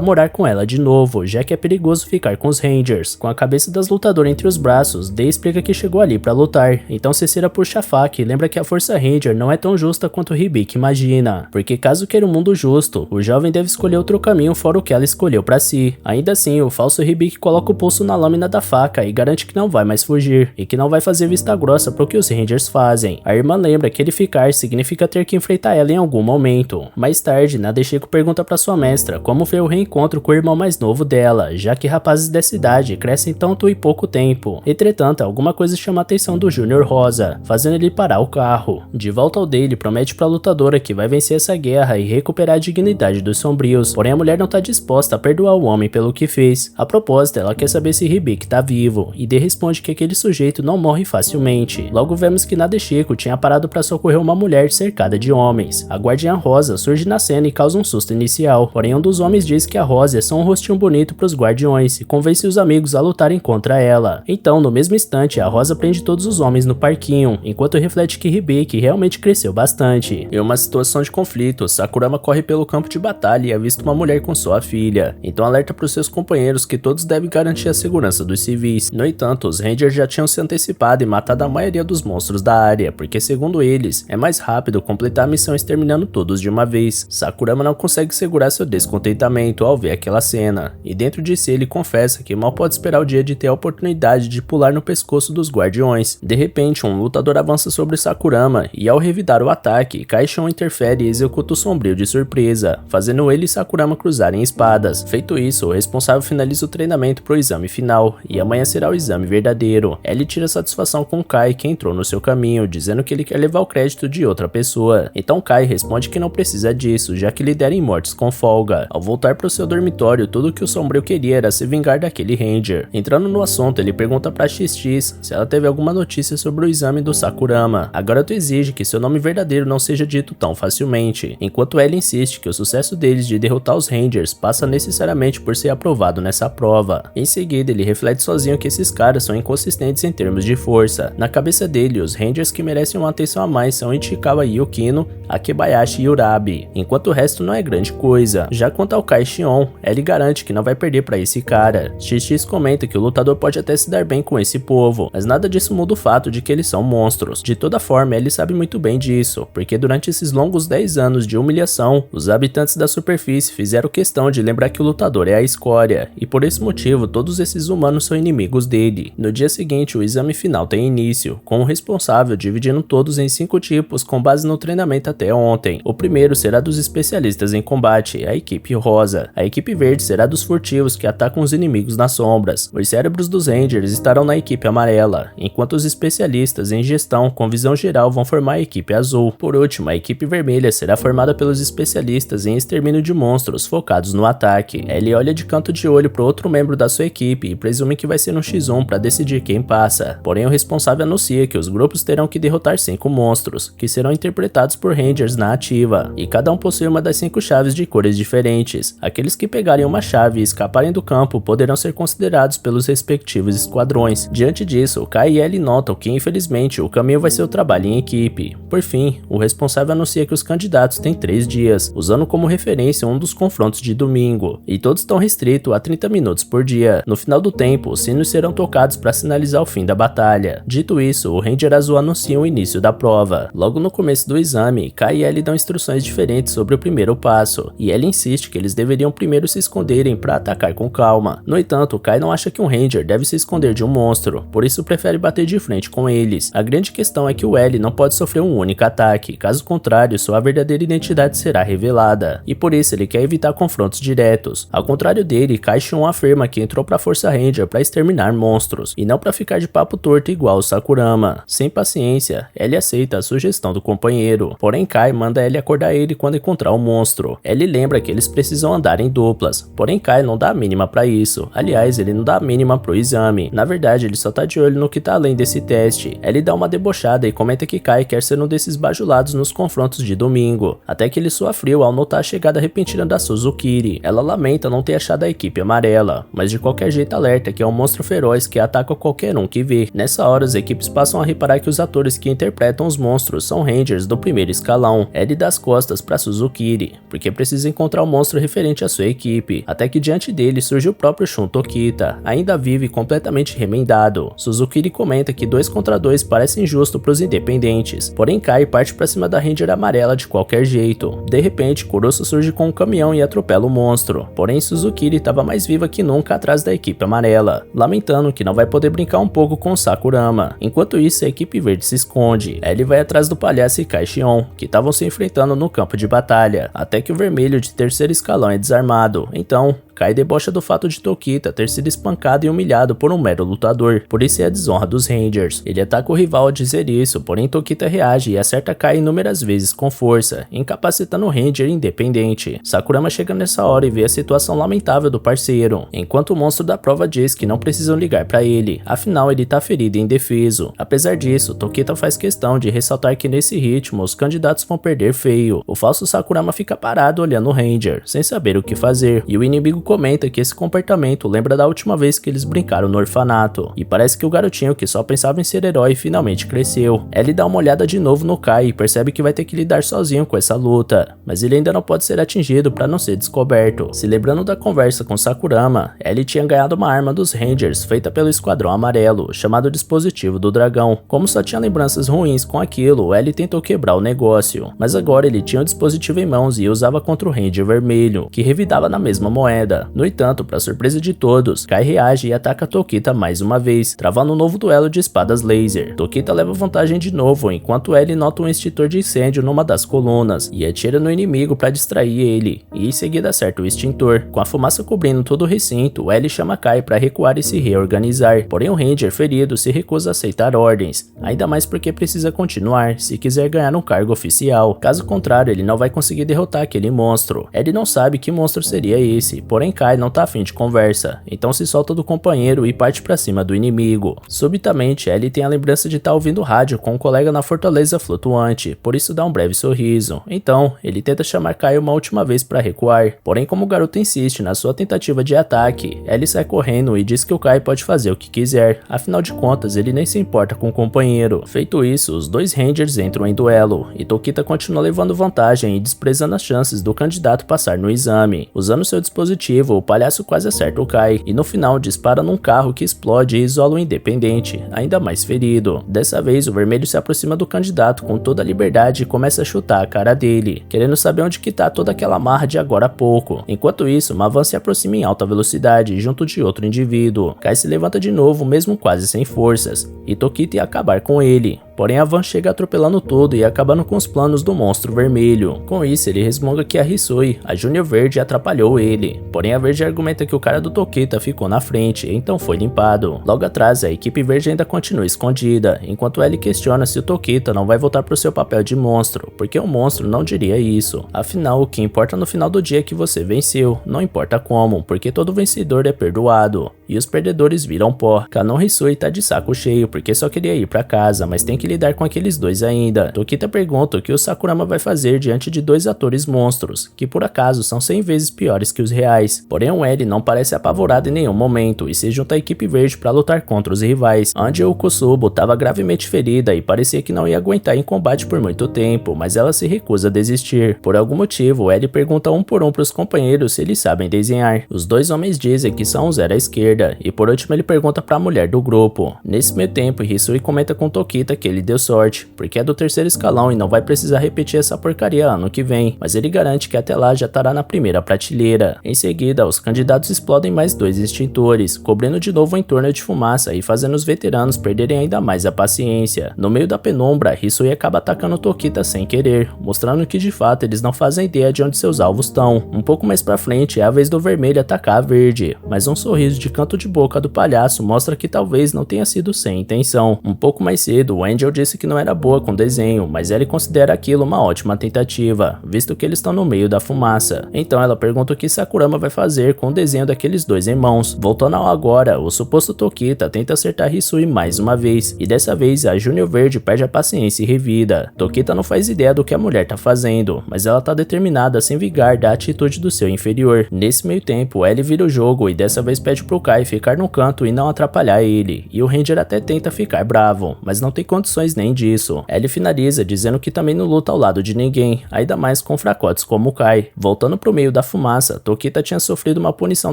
morar com ela de novo, já que é perigoso ficar com os Rangers. Com a cabeça das lutadoras entre os braços, Day explica que chegou ali pra lutar, então Cesera puxa a faca e lembra que a Força Ranger não é tão justa quanto Hibiki imagina, porque caso queira um mundo justo, o jovem deve escolher outro caminho fora o que ela escolheu pra si. Ainda assim, o falso Hibiki coloca o pulso na lâmina da faca e garante que não vai mais fugir, e que não vai fazer vista grossa pro que os Rangers fazem. A irmã lembra que ele ficar significa ter que enfrentar ela em algum momento. Mais tarde, Nadeshiko pergunta pra sua mestra como foi o reencontro com o irmão mais novo dela, já que rapazes dessa idade crescem tanto em pouco tempo. Entretanto, alguma coisa chama a atenção do Júnior Rosa, fazendo ele parar o carro. De volta ao Day, ele promete pra lutadora que vai vencer essa guerra e recuperar a dignidade dos Sombrios, porém a mulher não tá disposta a perdoar o homem pelo que fez. A propósito, ela quer saber se Hibiki tá vivo, e Day responde que aquele sujeito não morre facilmente. Logo vemos que Nadeshiko tinha parado pra socorrer uma mulher cercada de homens. A Guardiã Rosa surge na cena e causa um susto inicial, porém um dos homens diz que a Rosa é só um rostinho bonito pros Guardiões e convence os amigos a lutarem contra ela. Então, no mesmo instante, a Rosa prende todos os homens no parquinho, enquanto reflete que Hibiki realmente cresceu bastante. Em uma situação de conflito, Sakurama corre pelo campo de batalha e avista uma mulher com sua filha, então alerta para os seus companheiros que todos devem garantir a segurança dos civis. No entanto, os Rangers já tinham se antecipado e matado a maioria dos monstros da área, porque segundo eles, é mais rápido completar a missão exterminando todos de uma vez. Sakurama não consegue segurar seu descontentamento ao ver aquela cena, e dentro de si ele confessa que mal pode esperar o dia de ter a oportunidade de pular no pescoço dos Guardiões. De repente, um lutador avança sobre Sakurama, e ao revidar o ataque, Kaishon interfere e executa o Sombrio de surpresa, fazendo ele e Sakurama cruzarem espadas. Feito isso, o responsável finaliza o treinamento pro exame final, e amanhã será o exame verdadeiro. Ele tira satisfação com Kai, que entrou no seu caminho, dizendo que ele quer levar o crédito de outra pessoa. Então Kai responde que não precisa disso, já que ele dera em mortes com folga. Ao voltar pro seu dormitório, tudo que o Sombrio queria era se vingar daquele Ranger. Entrando no assunto, ele pergunta pra XX se ela teve alguma notícia sobre o exame do Sakurama. A garota exige que seu nome verdadeiro não seja dito tão facilmente, enquanto ela insiste que o sucesso deles de derrotar os Rangers passa necessariamente por ser aprovado nessa prova. Em seguida, ele reflete sozinho que esses caras são inconsistentes em termos de força. Na cabeça dele, os Rangers que merecem uma atenção a mais são Ichikawa Yukino, Akebayashi e Urabi, enquanto o resto não é grande coisa. Já quanto ao Kai Shion, ele garante que não vai perder pra esse cara. XX comenta que o lutador pode até se dar bem com esse povo, mas nada disso muda o fato de que eles são monstros. De toda forma, ele sabe muito bem disso, porque durante esses longos 10 anos de humilhação, os habitantes da superfície fizeram questão de lembrar que o lutador é a escória, e por esse motivo todos esses humanos são inimigos dele. No dia seguinte, o exame final tem início, com o responsável dividindo todos em 5 tipos com base no treinamento até ontem. O primeiro será dos especialistas em combate, a equipe rosa. A equipe verde será dos furtivos que atacam os inimigos nas sombras. Os cérebros dos Rangers estarão na equipe amarela, enquanto os especialistas em gestão com visão geral vão formar a equipe azul. Por último, a equipe vermelha será formada pelos especialistas em extermínio de monstros focados no ataque. Ele olha de canto de olho para outro membro da sua equipe e presume que vai ser um x1 para decidir quem passa. Porém, o responsável anuncia que os grupos terão que derrotar 5 monstros, que serão interpretados por Rangers na ativa, e cada um possui uma das 5 chaves de cores diferentes. Aqueles que pegarem uma chave e escaparem do campo poderão ser considerados pelos respectivos esquadrões. Diante disso, Kai e Ellie notam que infelizmente o caminho vai ser o trabalho em equipe. Por fim, o responsável anuncia que os candidatos têm 3 dias, usando como referência um dos confrontos de domingo, e todos estão restritos a 30 minutos por dia. No final do tempo, os sinos serão tocados para sinalizar o fim da batalha. Dito isso, o Ranger Azul anuncia o início da prova. Logo no começo do exame, Kai e Ellie dão instruções diferentes sobre o primeiro passo, e Ellie insiste que eles deveriam primeiro se esconderem para atacar com calma. No entanto, Kai não acha que um Ranger deve se esconder de um monstro, por isso prefere bater de frente com eles. A grande questão é que o Ellie não pode sofrer um único ataque, caso contrário, sua verdadeira identidade será revelada, e por isso ele quer evitar confrontos diretos. Ao contrário dele, Kai Shion afirma que entrou pra Força Ranger para exterminar monstros, e não para ficar de papo torto igual o Sakurama. Sem paciência, Ellie aceita a sugestão do companheiro, porém Kai manda Ellie acordar ele quando encontrar o monstro. Ellie lembra que eles precisam andar em duplas, porém Kai não dá a mínima pra isso. Aliás, ele não dá a mínima pro exame. Na verdade, ele só tá de olho no que tá além desse teste. Ellie dá uma debochada e comenta que Kai quer ser um desses bajulados nos confrontos de domingo, até que ele soa frio ao notar a chegada repentina da Suzukiri. Ela lamenta não ter achado a equipe amarela, mas de qualquer jeito alerta que é um monstro feroz que ataca qualquer um que vê. Nessa hora, as equipes passam a reparar que os atores que interpretam os monstros são Rangers do primeiro escalão. Ellie dá as costas pra Suzukiri, porque precisa encontrar um monstro referente à sua equipe, até que diante dele surge o próprio Shun Tokita, ainda vivo e completamente remendado. Suzukiri comenta que 2 contra 2 parece injusto pros independentes, porém Kai parte pra cima da Ranger amarela de qualquer jeito. De repente, Kurosu surge com um caminhão e atropela o monstro, porém Suzukiri estava mais viva que nunca atrás da equipe amarela, lamentando que não vai poder brincar um pouco com Sakurama. Enquanto isso, a equipe verde se esconde. Ellie vai atrás do palhaço e Kai Shion, que estavam se enfrentando no campo de batalha, até que o vermelho de terceiro escalão é desarmado. Então, Kai debocha do fato de Tokita ter sido espancado e humilhado por um mero lutador, por isso é a desonra dos Rangers. Ele ataca o rival ao dizer isso, porém Tokita reage e acerta Kai inúmeras vezes com força, incapacitando o Ranger independente. Sakurama chega nessa hora e vê a situação lamentável do parceiro, enquanto o monstro da prova diz que não precisam ligar pra ele, afinal ele tá ferido e indefeso. Apesar disso, Tokita faz questão de ressaltar que nesse ritmo os candidatos vão perder feio. O falso Sakurama fica parado olhando o Ranger, sem saber o que fazer, e o inimigo comenta que esse comportamento lembra da última vez que eles brincaram no orfanato, e parece que o garotinho que só pensava em ser herói finalmente cresceu. Ellie dá uma olhada de novo no Kai e percebe que vai ter que lidar sozinho com essa luta, mas ele ainda não pode ser atingido para não ser descoberto. Se lembrando da conversa com Sakurama, Ellie tinha ganhado uma arma dos Rangers feita pelo Esquadrão Amarelo, chamado Dispositivo do Dragão. Como só tinha lembranças ruins com aquilo, Ellie tentou quebrar o negócio, mas agora ele tinha o dispositivo em mãos e usava contra o Ranger Vermelho, que revidava na mesma moeda. No entanto, para surpresa de todos, Kai reage e ataca Tokita mais uma vez, travando um novo duelo de espadas laser. Tokita leva vantagem de novo, enquanto Ellie nota um extintor de incêndio numa das colunas e atira no inimigo para distrair ele, e em seguida acerta o extintor. Com a fumaça cobrindo todo o recinto, Ellie chama Kai para recuar e se reorganizar, porém o Ranger ferido se recusa a aceitar ordens, ainda mais porque precisa continuar se quiser ganhar um cargo oficial. Caso contrário, ele não vai conseguir derrotar aquele monstro. Ellie não sabe que monstro seria esse, porém Kai não tá afim de conversa, então se solta do companheiro e parte pra cima do inimigo. Subitamente, Ellie tem a lembrança de estar ouvindo rádio com um colega na fortaleza flutuante, por isso dá um breve sorriso. Então, ele tenta chamar Kai uma última vez pra recuar, porém como o garoto insiste na sua tentativa de ataque, Ellie sai correndo e diz que o Kai pode fazer o que quiser, afinal de contas ele nem se importa com o companheiro. Feito isso, os 2 Rangers entram em duelo, e Tokita continua levando vantagem e desprezando as chances do candidato passar no exame. Usando seu dispositivo, motivo, o palhaço quase acerta o Kai e no final dispara num carro que explode e isola o Independente, ainda mais ferido. Dessa vez o vermelho se aproxima do candidato com toda a liberdade e começa a chutar a cara dele, querendo saber onde que tá toda aquela marra de agora há pouco. Enquanto isso, Mavan se aproxima em alta velocidade junto de outro indivíduo. Kai se levanta de novo, mesmo quase sem forças, e Tokita ia acabar com ele. Porém, a Van chega atropelando tudo e acabando com os planos do monstro vermelho. Com isso, ele resmunga que a Hisui, a Júnior Verde, atrapalhou ele. Porém, a Verde argumenta que o cara do Tokita ficou na frente, então foi limpado. Logo atrás, a equipe verde ainda continua escondida, enquanto Ellie questiona se o Tokita não vai voltar pro seu papel de monstro, porque o monstro não diria isso. Afinal, o que importa no final do dia é que você venceu, não importa como, porque todo vencedor é perdoado. E os perdedores viram pó. Kanon Hisui tá de saco cheio, porque só queria ir pra casa, mas tem que lidar com aqueles dois ainda. Tokita pergunta o que o Sakurama vai fazer diante de dois atores monstros, que por acaso são 100 vezes piores que os reais. Porém, o Eri não parece apavorado em nenhum momento e se junta à equipe verde para lutar contra os rivais. Angel Kusubo estava gravemente ferida e parecia que não ia aguentar em combate por muito tempo, mas ela se recusa a desistir. Por algum motivo, o Eri pergunta um por um para os companheiros se eles sabem desenhar. Os dois homens dizem que são o zero à esquerda, e por último ele pergunta para a mulher do grupo. Nesse meio tempo, Hisui comenta com Tokita que ele deu sorte, porque é do terceiro escalão e não vai precisar repetir essa porcaria ano que vem, mas ele garante que até lá já estará na primeira prateleira. Em seguida, os candidatos explodem mais dois extintores, cobrindo de novo o entorno de fumaça e fazendo os veteranos perderem ainda mais a paciência. No meio da penumbra, Hisui acaba atacando Tokita sem querer, mostrando que de fato eles não fazem ideia de onde seus alvos estão. Um pouco mais pra frente é a vez do vermelho atacar a verde, mas um sorriso de canto de boca do palhaço mostra que talvez não tenha sido sem intenção. Um pouco mais cedo, o Angel disse que não era boa com desenho, mas ele considera aquilo uma ótima tentativa, visto que eles estão no meio da fumaça. Então ela pergunta o que Sakurama vai fazer com o desenho daqueles dois irmãos. Voltando ao agora, o suposto Tokita tenta acertar Hisui mais uma vez, e dessa vez a Júnior Verde perde a paciência e revida. Tokita não faz ideia do que a mulher tá fazendo, mas ela tá determinada a se vingar da atitude do seu inferior. Nesse meio tempo, Ellie vira o jogo e dessa vez pede pro Kai ficar no canto e não atrapalhar ele, e o Ranger até tenta ficar bravo, mas não tem condições nem disso. Ellie finaliza dizendo que também não luta ao lado de ninguém, ainda mais com fracotes como o Kai. Voltando pro meio da fumaça, Tokita tinha sofrido uma punição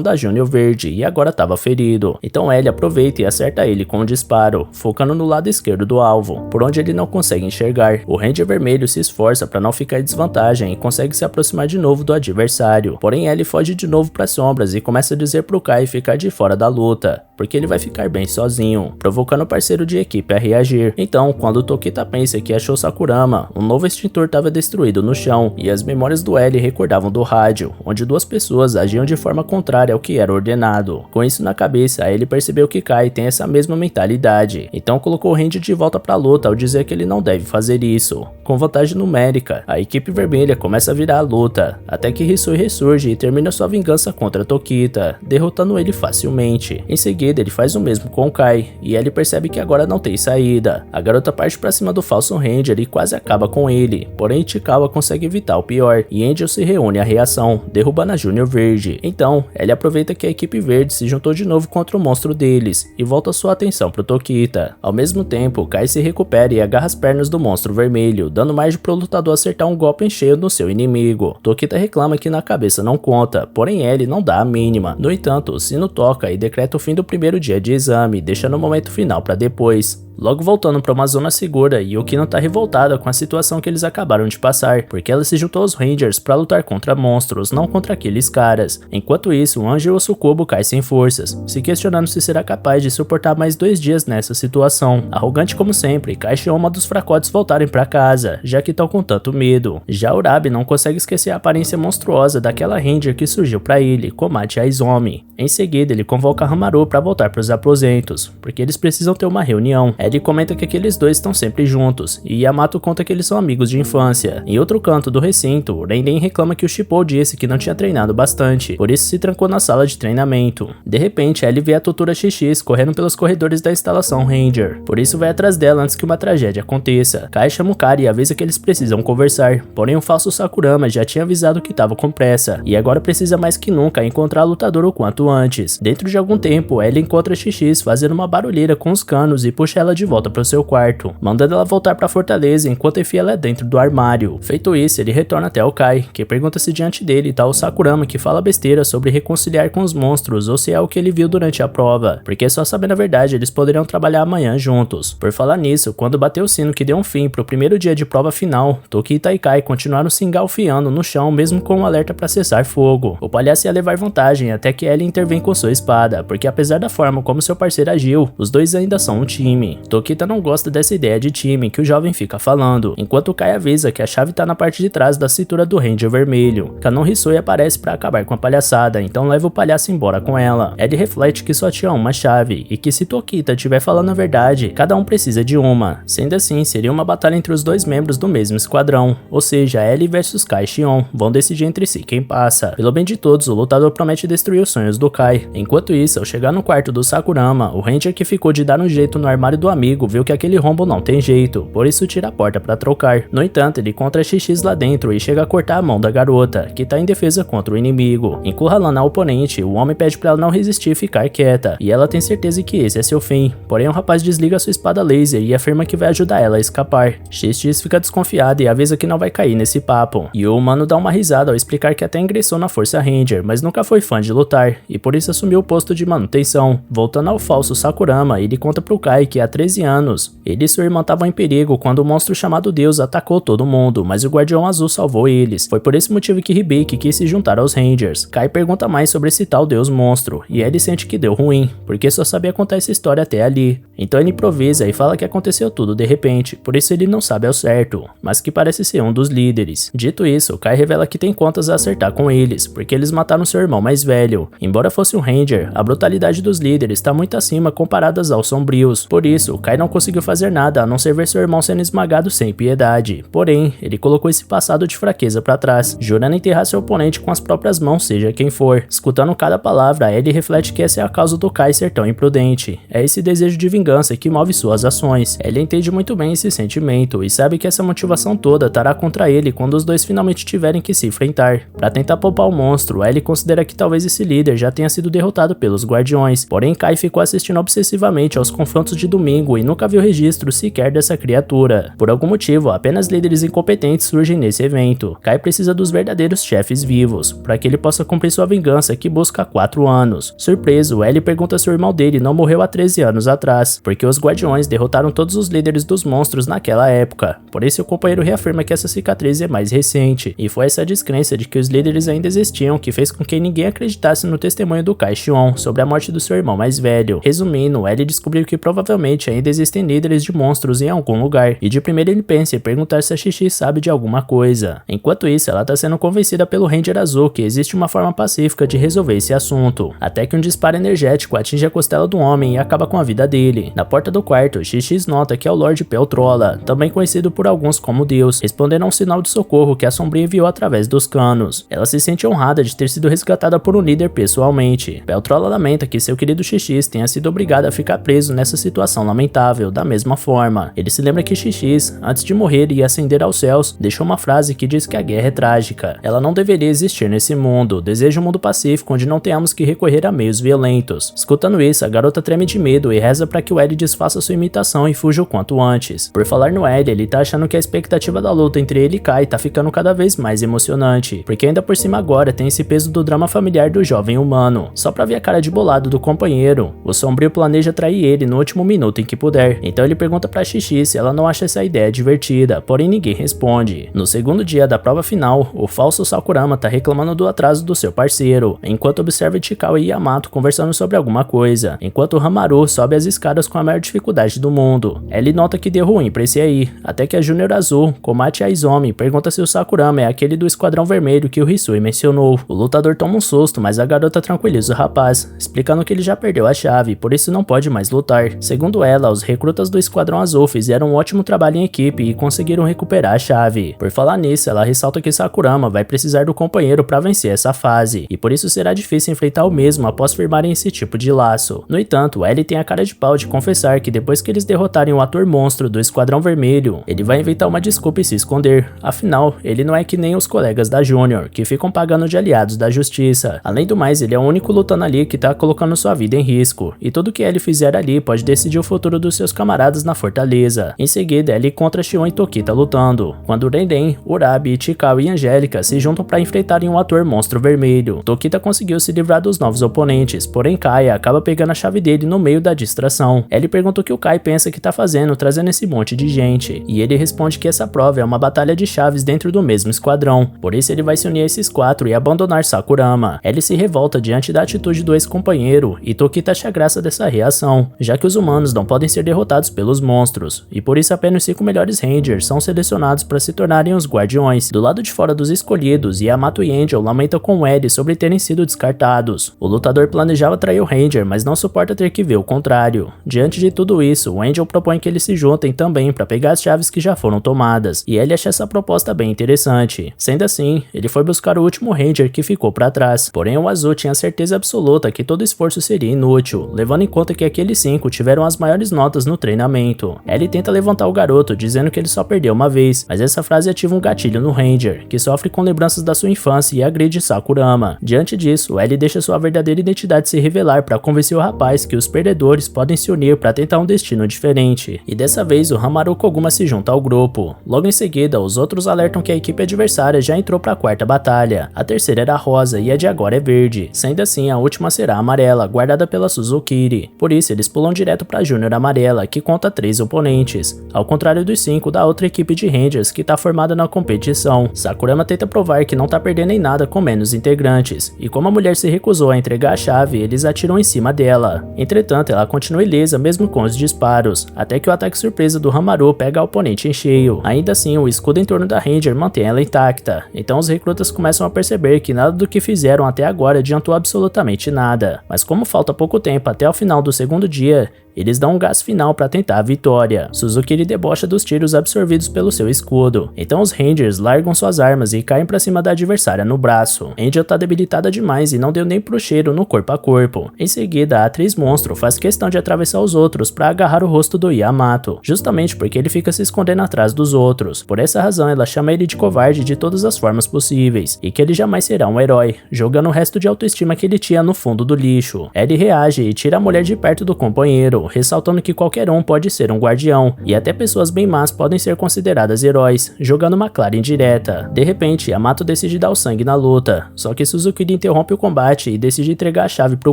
da Júnior Verde e agora estava ferido, então Ellie aproveita e acerta ele com um disparo, focando no lado esquerdo do alvo, por onde ele não consegue enxergar. O Ranger vermelho se esforça para não ficar em desvantagem e consegue se aproximar de novo do adversário, porém Ellie foge de novo para sombras e começa a dizer pro Kai ficar de fora da luta, porque ele vai ficar bem sozinho, provocando o parceiro de equipe a reagir. Então, quando Tokita pensa que achou Sakurama, um novo extintor estava destruído no chão, e as memórias do L recordavam do rádio, onde duas pessoas agiam de forma contrária ao que era ordenado. Com isso na cabeça, ele percebeu que Kai tem essa mesma mentalidade, então colocou o Randy de volta pra luta ao dizer que ele não deve fazer isso. Com vantagem numérica, a equipe vermelha começa a virar a luta, até que Hisui ressurge e termina sua vingança contra Tokita, derrotando ele facilmente. Em seguida, ele faz o mesmo com Kai, e ele percebe que agora não tem saída. A garota parte pra cima do falso Ranger e quase acaba com ele, porém Ichikawa consegue evitar o pior, e Angel se reúne à reação, derrubando a Júnior Verde. Então, ele aproveita que a equipe verde se juntou de novo contra o monstro deles, e volta sua atenção pro Tokita. Ao mesmo tempo, Kai se recupera e agarra as pernas do monstro vermelho, dando margem pro lutador acertar um golpe em cheio no seu inimigo. Tokita reclama que na cabeça não conta, porém ele não dá a mínima. No entanto, o sino toca e decreta o fim do primeiro dia de exame, deixando o momento final para depois. Logo voltando para uma zona segura, Yukino tá revoltada com a situação que eles acabaram de passar, porque ela se juntou aos Rangers para lutar contra monstros, não contra aqueles caras. Enquanto isso, o Angel Sukubo cai sem forças, se questionando se será capaz de suportar mais 2 dias nessa situação. Arrogante como sempre, Kai chama dos fracotes voltarem para casa, já que estão com tanto medo. Já Urabi não consegue esquecer a aparência monstruosa daquela Ranger que surgiu para ele, Komati Aizomi. Em seguida, ele convoca Hamaru para voltar para os aposentos, porque eles precisam ter uma reunião. Ele comenta que aqueles dois estão sempre juntos, e Yamato conta que eles são amigos de infância. Em outro canto do recinto, Renden reclama que o Shippo disse que não tinha treinado bastante, por isso se trancou na sala de treinamento. De repente, ele vê a Totura XX correndo pelos corredores da instalação Ranger, por isso vai atrás dela antes que uma tragédia aconteça. Kai chama o cara e avisa que eles precisam conversar, porém o falso Sakurama já tinha avisado que estava com pressa, e agora precisa mais que nunca encontrar a lutadora o quanto antes. Dentro de algum tempo, ela encontra XX fazendo uma barulheira com os canos e puxa ela ela de volta pro seu quarto, mandando ela voltar pra fortaleza enquanto enfia ela dentro do armário. Feito isso, ele retorna até o Kai, que pergunta se diante dele tá o Sakurama, que fala besteira sobre reconciliar com os monstros ou se é o que ele viu durante a prova, porque só sabendo a verdade eles poderiam trabalhar amanhã juntos. Por falar nisso, quando bateu o sino que deu um fim pro primeiro dia de prova final, Tokita e Kai continuaram se engalfiando no chão mesmo com um alerta pra cessar fogo. O palhaço ia levar vantagem até que Ellie intervém com sua espada, porque apesar da forma como seu parceiro agiu, os dois ainda são um time. Tokita não gosta dessa ideia de time que o jovem fica falando, enquanto Kai avisa que a chave tá na parte de trás da cintura do Ranger vermelho. Kanon Hisui aparece pra acabar com a palhaçada, então leva o palhaço embora com ela. Ellie reflete que só tinha uma chave, e que se Tokita estiver falando a verdade, cada um precisa de uma. Sendo assim, seria uma batalha entre os dois membros do mesmo esquadrão, ou seja, Ellie versus Kai Shion, vão decidir entre si quem passa. Pelo bem de todos, o lutador promete destruir os sonhos do Kai. Enquanto isso, ao chegar no quarto do Sakurama, o Ranger que ficou de dar um jeito no armário do amigo viu que aquele rombo não tem jeito, por isso tira a porta pra trocar. No entanto, ele encontra XX lá dentro e chega a cortar a mão da garota, que tá em defesa contra o inimigo. Encurralando a oponente, o homem pede pra ela não resistir e ficar quieta, e ela tem certeza que esse é seu fim. Porém, o rapaz desliga sua espada laser e afirma que vai ajudar ela a escapar. XX fica desconfiado e avisa que não vai cair nesse papo. E o humano dá uma risada ao explicar que até ingressou na Força Ranger, mas nunca foi fã de lutar, e por isso assumiu o posto de manutenção. Voltando ao falso Sakurama, ele conta pro Kai que há 13 anos, ele e sua irmã estavam em perigo quando o monstro chamado Deus atacou todo mundo, mas o Guardião Azul salvou eles. Foi por esse motivo que Hibiki quis se juntar aos Rangers. Kai pergunta mais sobre esse tal Deus monstro, e ele sente que deu ruim, porque só sabia contar essa história até ali. Então ele improvisa e fala que aconteceu tudo de repente, por isso ele não sabe ao certo, mas que parece ser um dos líderes. Dito isso, Kai revela que tem contas a acertar com eles, porque eles mataram seu irmão mais velho. Embora fosse um Ranger, a brutalidade dos líderes está muito acima comparadas aos sombrios, por isso Kai não conseguiu fazer nada a não ser ver seu irmão sendo esmagado sem piedade. Porém, ele colocou esse passado de fraqueza pra trás, jurando enterrar seu oponente com as próprias mãos, seja quem for. Escutando cada palavra, ele reflete que essa é a causa do Kai ser tão imprudente. É esse desejo de vingança que move suas ações. Ele entende muito bem esse sentimento e sabe que essa motivação toda estará contra ele quando os dois finalmente tiverem que se enfrentar. Para tentar poupar o monstro, ele considera que talvez esse líder já tenha sido derrotado pelos guardiões. Porém, Kai ficou assistindo obsessivamente aos confrontos de domingo e nunca viu registro sequer dessa criatura. Por algum motivo, apenas líderes incompetentes surgem nesse evento. Kai precisa dos verdadeiros chefes vivos, para que ele possa cumprir sua vingança que busca há 4 anos. Surpreso, L pergunta se o irmão dele não morreu há 13 anos atrás, porque os guardiões derrotaram todos os líderes dos monstros naquela época. Por isso, o companheiro reafirma que essa cicatriz é mais recente, e foi essa descrença de que os líderes ainda existiam que fez com que ninguém acreditasse no testemunho do Kai Shion sobre a morte do seu irmão mais velho. Resumindo, L descobriu que provavelmente ainda existem líderes de monstros em algum lugar, e de primeiro ele pensa em perguntar se a Xixi sabe de alguma coisa. Enquanto isso, ela está sendo convencida pelo Ranger Azul que existe uma forma pacífica de resolver esse assunto, até que um disparo energético atinge a costela do homem e acaba com a vida dele. Na porta do quarto, XX nota que é o Lord Peltrola, também conhecido por alguns como Deus, respondendo a um sinal de socorro que a Sombria enviou através dos canos. Ela se sente honrada de ter sido resgatada por um líder pessoalmente. Peltrola lamenta que seu querido XX tenha sido obrigado a ficar preso nessa situação lamentável, da mesma forma. Ele se lembra que XX, antes de morrer e ascender aos céus, deixou uma frase que diz que a guerra é trágica. Ela não deveria existir nesse mundo, deseja um mundo pacífico onde não tenhamos que recorrer a meios violentos. Escutando isso, a garota treme de medo e reza para que o L desfaça sua imitação e fuja o quanto antes. Por falar no L, ele tá achando que a expectativa da luta entre ele e Kai tá ficando cada vez mais emocionante, porque ainda por cima agora tem esse peso do drama familiar do jovem humano. Só pra ver a cara de bolado do companheiro, o Sombrio planeja trair ele no último minuto em que puder, então ele pergunta pra Xixi se ela não acha essa ideia divertida, porém ninguém responde. No segundo dia da prova final, o falso Sakurama tá reclamando do atraso do seu parceiro, enquanto observa Chikawa e Yamato conversando sobre alguma coisa, enquanto Hamaru sobe as escadas com a maior dificuldade do mundo. Ele nota que deu ruim pra esse aí, até que a Júnior Azul, Komachi Aizomi, pergunta se o Sakurama é aquele do Esquadrão Vermelho que o Hisui mencionou. O lutador toma um susto, mas a garota tranquiliza o rapaz, explicando que ele já perdeu a chave, por isso não pode mais lutar. Segundo ela, os recrutas do Esquadrão Azul fizeram um ótimo trabalho em equipe e conseguiram recuperar a chave. Por falar nisso, ela ressalta que Sakurama vai precisar do companheiro para vencer essa fase, e por isso será difícil enfrentar o mesmo após firmarem esse tipo de laço. No entanto, Ellie tem a cara de pau de confessar que depois que eles derrotarem o ator monstro do Esquadrão Vermelho, ele vai inventar uma desculpa e se esconder. Afinal, ele não é que nem os colegas da Júnior, que ficam pagando de aliados da justiça. Além do mais, ele é o único lutando ali que tá colocando sua vida em risco, e tudo que ele fizer ali pode decidir o futuro futuro dos seus camaradas na fortaleza. Em seguida, ela encontra Xion e Tokita lutando, quando Renden, Urabi, Chikao e Angélica se juntam para enfrentarem um ator monstro vermelho. Tokita conseguiu se livrar dos novos oponentes, porém Kaia acaba pegando a chave dele no meio da distração. Ele pergunta o que o Kai pensa que tá fazendo trazendo esse monte de gente, e ele responde que essa prova é uma batalha de chaves dentro do mesmo esquadrão, por isso ele vai se unir a esses 4 e abandonar Sakurama. Ele se revolta diante da atitude do ex-companheiro, e Tokita acha graça dessa reação, já que os humanos não podem ser derrotados pelos monstros, e por isso apenas 5 melhores Rangers são selecionados para se tornarem os guardiões. Do lado de fora dos escolhidos, Yamato e Angel lamentam com Ed sobre terem sido descartados. O lutador planejava trair o Ranger, mas não suporta ter que ver o contrário. Diante de tudo isso, o Angel propõe que eles se juntem também para pegar as chaves que já foram tomadas, e ele acha essa proposta bem interessante. Sendo assim, ele foi buscar o último Ranger que ficou para trás, porém o Azul tinha certeza absoluta que todo esforço seria inútil, levando em conta que aqueles 5 tiveram as maiores notas no treinamento. Ele tenta levantar o garoto, dizendo que ele só perdeu uma vez, mas essa frase ativa um gatilho no Ranger, que sofre com lembranças da sua infância e agride Sakurama. Diante disso, Ellie deixa sua verdadeira identidade se revelar para convencer o rapaz que os perdedores podem se unir para tentar um destino diferente. E dessa vez o Hamaru Koguma se junta ao grupo. Logo em seguida, os outros alertam que a equipe adversária já entrou para a quarta batalha. A terceira era rosa e a de agora é verde. Sendo assim, a última será amarela, guardada pela Suzukiri. Por isso, eles pulam direto para a Júnior amarela, que conta 3 oponentes, ao contrário dos 5 da outra equipe de Rangers que está formada na competição. Sakurama tenta provar que não tá perdendo em nada com menos integrantes, e como a mulher se recusou a entregar a chave, eles atiram em cima dela. Entretanto, ela continua ilesa mesmo com os disparos, até que o ataque surpresa do Hamaru pega a oponente em cheio. Ainda assim, o escudo em torno da Ranger mantém ela intacta, então os recrutas começam a perceber que nada do que fizeram até agora adiantou absolutamente nada. Mas como falta pouco tempo até o final do segundo dia, eles dão um gás final para tentar a vitória. Suzukiri debocha dos tiros absorvidos pelo seu escudo. Então os Rangers largam suas armas e caem para cima da adversária no braço. Angel tá debilitada demais e não deu nem pro cheiro no corpo a corpo. Em seguida, a atriz monstro faz questão de atravessar os outros para agarrar o rosto do Yamato, justamente porque ele fica se escondendo atrás dos outros. Por essa razão, ela chama ele de covarde de todas as formas possíveis, e que ele jamais será um herói, jogando o resto de autoestima que ele tinha no fundo do lixo. Ele reage e tira a mulher de perto do companheiro, ressaltando que qualquer um pode ser um guardião, e até pessoas bem más podem ser consideradas heróis, jogando uma clara indireta. De repente, Yamato decide dar o sangue na luta, só que Suzukiri interrompe o combate e decide entregar a chave pro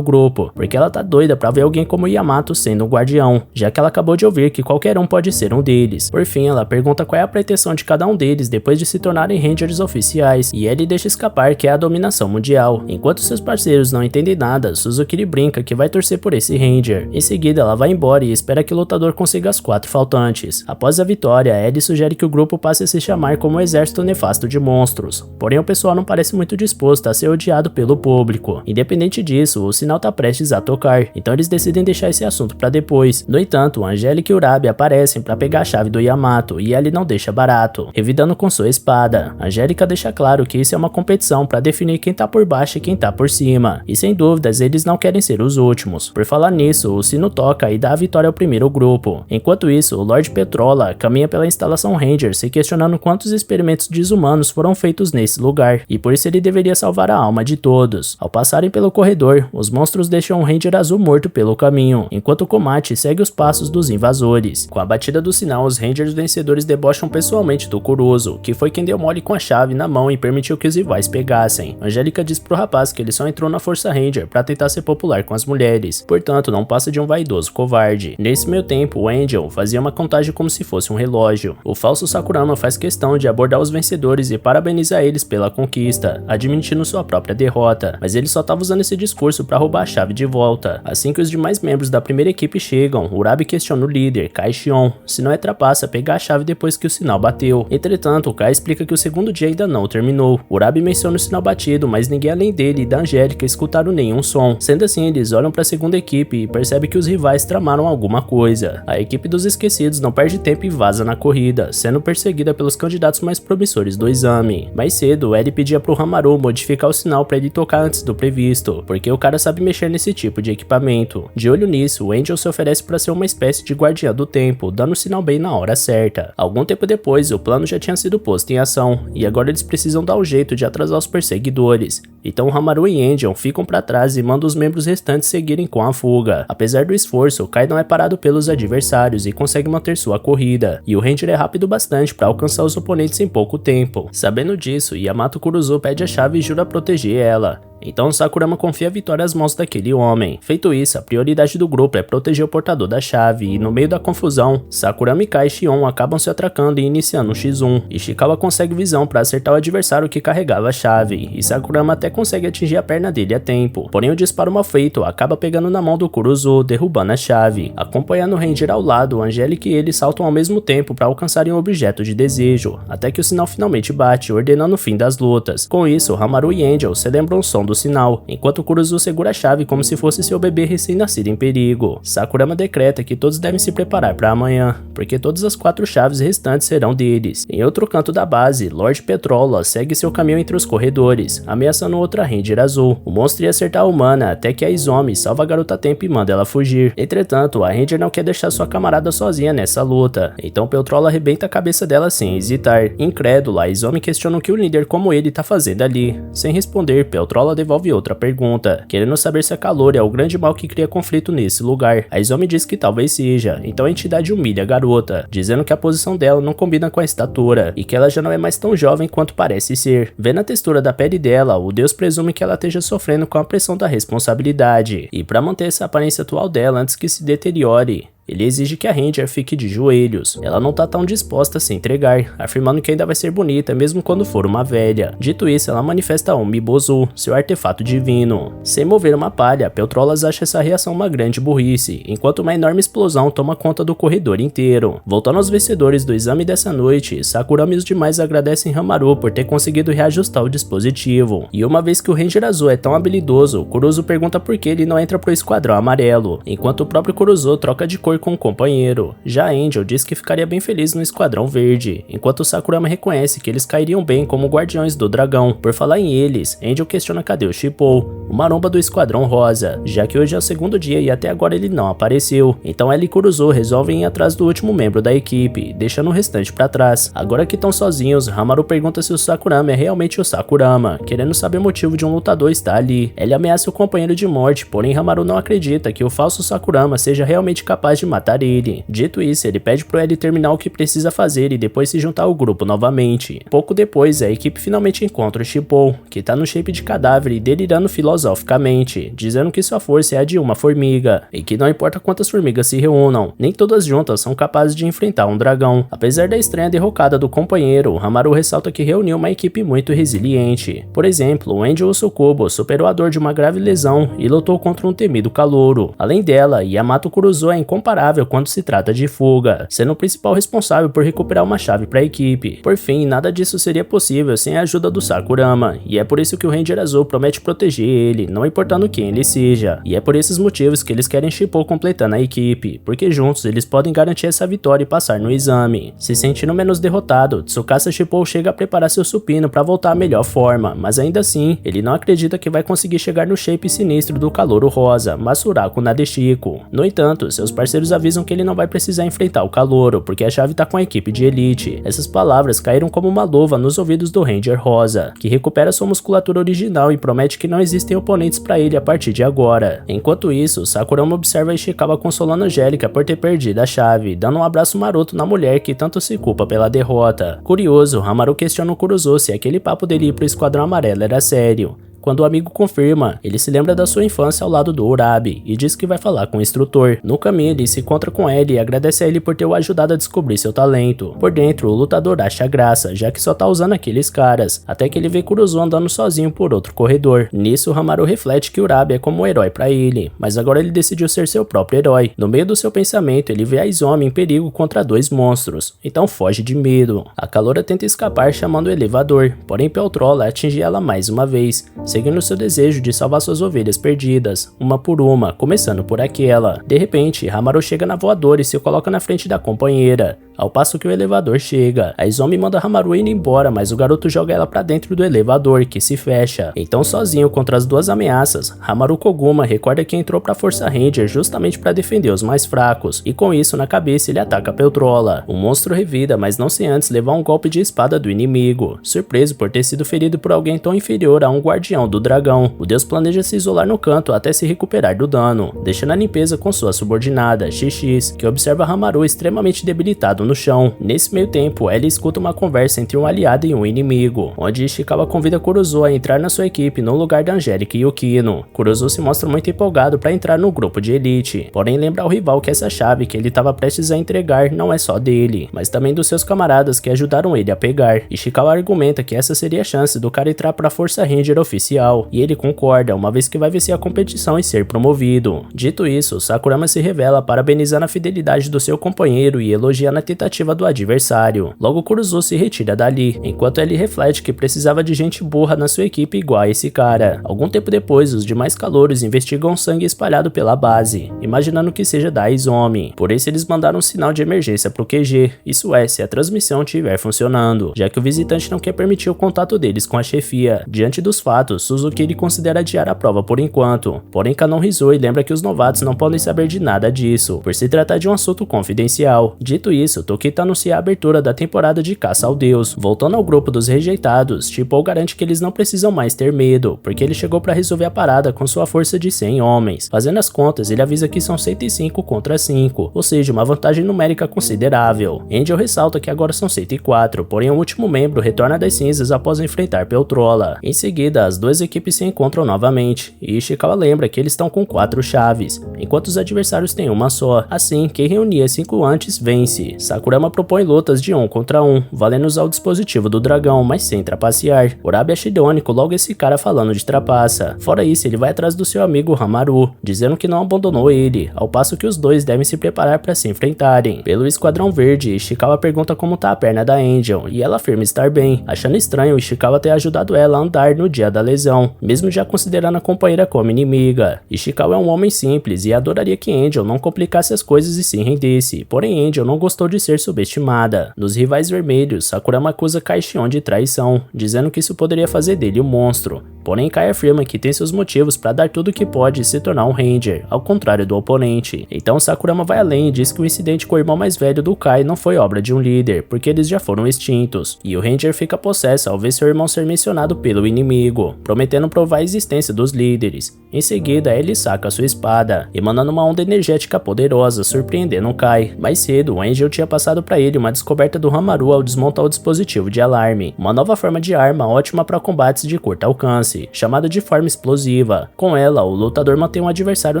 grupo, porque ela tá doida pra ver alguém como Yamato sendo um guardião, já que ela acabou de ouvir que qualquer um pode ser um deles. Por fim, ela pergunta qual é a pretensão de cada um deles depois de se tornarem Rangers oficiais, e ele deixa escapar que é a dominação mundial. Enquanto seus parceiros não entendem nada, Suzukiri brinca que vai torcer por esse Ranger. Em seguida, ela vai embora e espera que o lutador consiga as 4 faltantes. Após a vitória, Ed sugere que o grupo passe a se chamar como o Exército Nefasto de Monstros, porém o pessoal não parece muito disposto a ser odiado pelo público. Independente disso, o sinal tá prestes a tocar, então eles decidem deixar esse assunto para depois. No entanto, Angélica e Urabi aparecem para pegar a chave do Yamato e ele não deixa barato, revidando com sua espada. Angélica deixa claro que isso é uma competição para definir quem tá por baixo e quem tá por cima, e sem dúvidas eles não querem ser os últimos. Por falar nisso, o sino toca e dá a vitória ao primeiro grupo. Enquanto isso, o Lord Petrola caminha pela instalação Ranger se questionando quantos experimentos desumanos foram feitos nesse lugar, e por isso ele deveria salvar a alma de todos. Ao passarem pelo corredor, os monstros deixam um Ranger azul morto pelo caminho, enquanto Komachi segue os passos dos invasores. Com a batida do sinal, os Rangers vencedores debocham pessoalmente do Kuruzo, que foi quem deu mole com a chave na mão e permitiu que os rivais pegassem. Angélica diz pro rapaz que ele só entrou na Força Ranger para tentar ser popular com as mulheres, portanto não passa de um vaidoso covarde. Nesse meio tempo, o Angel fazia uma contagem como se fosse um relógio. O falso Sakurama faz questão de abordar os vencedores e parabenizar eles pela conquista, admitindo sua própria derrota, mas ele só estava usando esse discurso para roubar a chave de volta. Assim que os demais membros da primeira equipe chegam, Urabi questiona o líder, Kai Xion, se não é trapaça pegar a chave depois que o sinal bateu. Entretanto, Kai explica que o segundo dia ainda não terminou. Urabi menciona o sinal batido, mas ninguém além dele e da Angélica escutaram nenhum som. Sendo assim, eles olham para a segunda equipe e percebem que os rivais tramaram alguma coisa. A equipe dos esquecidos não perde tempo e vaza na corrida, sendo perseguida pelos candidatos mais promissores do exame. Mais cedo, Eri pedia pro Hamaru modificar o sinal para ele tocar antes do previsto, porque o cara sabe mexer nesse tipo de equipamento. De olho nisso, o Angel se oferece para ser uma espécie de guardiã do tempo, dando o sinal bem na hora certa. Algum tempo depois, o plano já tinha sido posto em ação, e agora eles precisam dar um jeito de atrasar os perseguidores. Então Hamaru e Angel ficam para trás e mandam os membros restantes seguirem com a fuga. Apesar do esforço, Kai não é é parado pelos adversários e consegue manter sua corrida, e o Ranger é rápido bastante para alcançar os oponentes em pouco tempo. Sabendo disso, Yamato Kuruzu pede a chave e jura proteger ela. Então Sakurama confia a vitória às mãos daquele homem. Feito isso, a prioridade do grupo é proteger o portador da chave, e no meio da confusão, Sakurama, Kai e Shion acabam se atracando e iniciando um X1. Ishikawa consegue visão para acertar o adversário que carregava a chave, e Sakurama até consegue atingir a perna dele a tempo. Porém o disparo mal feito acaba pegando na mão do Kuruzu, derrubando a chave. Acompanhando o Ranger ao lado, Angélica e ele saltam ao mesmo tempo para alcançarem o objeto de desejo, até que o sinal finalmente bate, ordenando o fim das lutas. Com isso, Hamaru e Angel celebram o som do sinal, enquanto Kuruzu segura a chave como se fosse seu bebê recém-nascido em perigo. Sakurama decreta que todos devem se preparar para amanhã, porque todas as 4 chaves restantes serão deles. Em outro canto da base, Lord Petrola segue seu caminho entre os corredores, ameaçando outra Ranger azul. O monstro ia acertar a humana até que a Izomi salva a garota a tempo e manda ela fugir. Entretanto, a Ranger não quer deixar sua camarada sozinha nessa luta, então Petrola arrebenta a cabeça dela sem hesitar. Incrédula, a Izomi questiona o que o líder como ele tá fazendo ali. Sem responder, Petrola devolve outra pergunta, querendo saber se a calor é o grande mal que cria conflito nesse lugar. A Izomi diz que talvez seja, então a entidade humilha a garota, dizendo que a posição dela não combina com a estatura, e que ela já não é mais tão jovem quanto parece ser. Vendo a textura da pele dela, o deus presume que ela esteja sofrendo com a pressão da responsabilidade, e para manter essa aparência atual dela antes que se deteriore, ele exige que a Ranger fique de joelhos. Ela não tá tão disposta a se entregar, afirmando que ainda vai ser bonita mesmo quando for uma velha. Dito isso, ela manifesta Omibozu, seu artefato divino. Sem mover uma palha, Peltrolas acha essa reação uma grande burrice, enquanto uma enorme explosão toma conta do corredor inteiro. Voltando aos vencedores do exame dessa noite, Sakurama e os demais agradecem Hamaru por ter conseguido reajustar o dispositivo. E uma vez que o Ranger azul é tão habilidoso, Kuruzu pergunta por que ele não entra pro esquadrão amarelo, enquanto o próprio Kuruzu troca de cor com o companheiro. Já Angel diz que ficaria bem feliz no esquadrão verde, enquanto Sakurama reconhece que eles cairiam bem como guardiões do dragão. Por falar em eles, Angel questiona cadê o Shippo, o maromba do esquadrão rosa, já que hoje é o segundo dia e até agora ele não apareceu. Então ela e Kuruzu resolvem ir atrás do último membro da equipe, deixando o restante pra trás. Agora que estão sozinhos, Hamaru pergunta se o Sakurama é realmente o Sakurama, querendo saber o motivo de um lutador estar ali. Ele ameaça o companheiro de morte, porém Hamaru não acredita que o falso Sakurama seja realmente capaz de matar ele. Dito isso, ele pede pro L terminar o que precisa fazer e depois se juntar ao grupo novamente. Pouco depois, a equipe finalmente encontra o Shippo, que tá no shape de cadáver e delirando filosoficamente, dizendo que sua força é a de uma formiga, e que não importa quantas formigas se reúnam, nem todas juntas são capazes de enfrentar um dragão. Apesar da estranha derrocada do companheiro, Hamaru ressalta que reuniu uma equipe muito resiliente. Por exemplo, o Angel Usokubo superou a dor de uma grave lesão e lutou contra um temido calouro. Além dela, Yamato Kuruzu é incomparável quando se trata de fuga, sendo o principal responsável por recuperar uma chave para a equipe. Por fim, nada disso seria possível sem a ajuda do Sakurama, e é por isso que o Ranger Azul promete proteger ele, não importando quem ele seja. E é por esses motivos que eles querem Shippo completando a equipe, porque juntos eles podem garantir essa vitória e passar no exame. Se sentindo menos derrotado, Tsukasa Shippo chega a preparar seu supino para voltar à melhor forma, mas ainda assim, ele não acredita que vai conseguir chegar no shape sinistro do calouro rosa, Masurako Nadeshiko. No entanto, seus parceiros avisam que ele não vai precisar enfrentar o calouro, porque a chave tá com a equipe de elite. Essas palavras caíram como uma luva nos ouvidos do Ranger Rosa, que recupera sua musculatura original e promete que não existem oponentes para ele a partir de agora. Enquanto isso, Sakurama observa Ishikawa consolando Angélica por ter perdido a chave, dando um abraço maroto na mulher que tanto se culpa pela derrota. Curioso, Hamaru questiona o Kuruzu se aquele papo dele ir pro esquadrão amarelo era sério. Quando o amigo confirma, ele se lembra da sua infância ao lado do Urabi e diz que vai falar com o instrutor. No caminho, ele se encontra com ele e agradece a ele por ter o ajudado a descobrir seu talento. Por dentro, o lutador acha graça, já que só tá usando aqueles caras, até que ele vê Kuruzu andando sozinho por outro corredor. Nisso, Hamaru reflete que Urabi é como um herói pra ele, mas agora ele decidiu ser seu próprio herói. No meio do seu pensamento, ele vê a Izomi em perigo contra 2 monstros, então foge de medo. A caloura tenta escapar chamando o elevador, porém Peltrola atinge ela mais uma vez, seguindo seu desejo de salvar suas ovelhas perdidas, uma por uma, começando por aquela. De repente, Hamaru chega na voadora e se coloca na frente da companheira, Ao passo que o elevador chega, a Izumi manda Hamaru ir embora, mas o garoto joga ela pra dentro do elevador, que se fecha. Então, sozinho contra as duas ameaças, Hamaru Koguma recorda que entrou pra Força Ranger justamente pra defender os mais fracos, e com isso na cabeça ele ataca Peltrola. O monstro revida, mas não sem antes levar um golpe de espada do inimigo. Surpreso por ter sido ferido por alguém tão inferior a um guardião do dragão, o deus planeja se isolar no canto até se recuperar do dano, deixando a limpeza com sua subordinada, XX, que observa Hamaru extremamente debilitado no chão. Nesse meio tempo, ela escuta uma conversa entre um aliado e um inimigo, onde Ishikawa convida Kurozu a entrar na sua equipe no lugar da Angélica e Yukino. Kurozu se mostra muito empolgado para entrar no grupo de elite, porém lembra ao rival que essa chave que ele estava prestes a entregar não é só dele, mas também dos seus camaradas que ajudaram ele a pegar. Ishikawa argumenta que essa seria a chance do cara entrar para a Força Ranger oficial, e ele concorda, uma vez que vai vencer a competição e ser promovido. Dito isso, Sakurama se revela parabenizando a fidelidade do seu companheiro e elogiando a tentativa do adversário. Logo Kurozu se retira dali, enquanto ele reflete que precisava de gente burra na sua equipe igual a esse cara. Algum tempo depois, os demais calouros investigam o sangue espalhado pela base, imaginando que seja da Izumi. Por isso eles mandaram um sinal de emergência pro QG, isso é, se a transmissão estiver funcionando, já que o visitante não quer permitir o contato deles com a chefia. Diante dos fatos, Suzuki considera adiar a prova por enquanto, porém Kanon Rizoi lembra que os novatos não podem saber de nada disso, por se tratar de um assunto confidencial. Dito isso, Tokita anuncia a abertura da temporada de Caça ao Deus. Voltando ao grupo dos rejeitados, Tipo garante que eles não precisam mais ter medo, porque ele chegou para resolver a parada com sua força de 100 homens. Fazendo as contas, ele avisa que são 105 contra 5, ou seja, uma vantagem numérica considerável. Angel ressalta que agora são 104, porém o último membro retorna das cinzas após enfrentar Peltrola. Em seguida, as duas equipes se encontram novamente, e Ishikawa lembra que eles estão com 4 chaves, enquanto os adversários têm uma só. Assim, quem reunia 5 antes vence. Sakurama propõe lutas de 1 contra 1, valendo usar o dispositivo do dragão, mas sem trapacear. Urabe acha irônico logo esse cara falando de trapaça. Fora isso, ele vai atrás do seu amigo Hamaru, dizendo que não abandonou ele, ao passo que os dois devem se preparar para se enfrentarem. Pelo Esquadrão Verde, Ishikawa pergunta como tá a perna da Angel, e ela afirma estar bem, achando estranho Ishikawa ter ajudado ela a andar no dia da lesão, mesmo já considerando a companheira como inimiga. Ishikawa é um homem simples e adoraria que Angel não complicasse as coisas e se rendesse, porém Angel não gostou de ser subestimada. Nos Rivais Vermelhos, Sakurama acusa Kai Shion de traição, dizendo que isso poderia fazer dele um monstro. Porém, Kai afirma que tem seus motivos para dar tudo o que pode e se tornar um Ranger, ao contrário do oponente. Então Sakurama vai além e diz que o incidente com o irmão mais velho do Kai não foi obra de um líder, porque eles já foram extintos. E o Ranger fica possesso ao ver seu irmão ser mencionado pelo inimigo, prometendo provar a existência dos líderes. Em seguida, ele saca sua espada, emanando uma onda energética poderosa, surpreendendo o Kai. Mais cedo, o Angel tinha passado para ele uma descoberta do Hamaru ao desmontar o dispositivo de alarme, uma nova forma de arma ótima para combates de curto alcance, chamada de forma explosiva. Com ela, o lutador mantém um adversário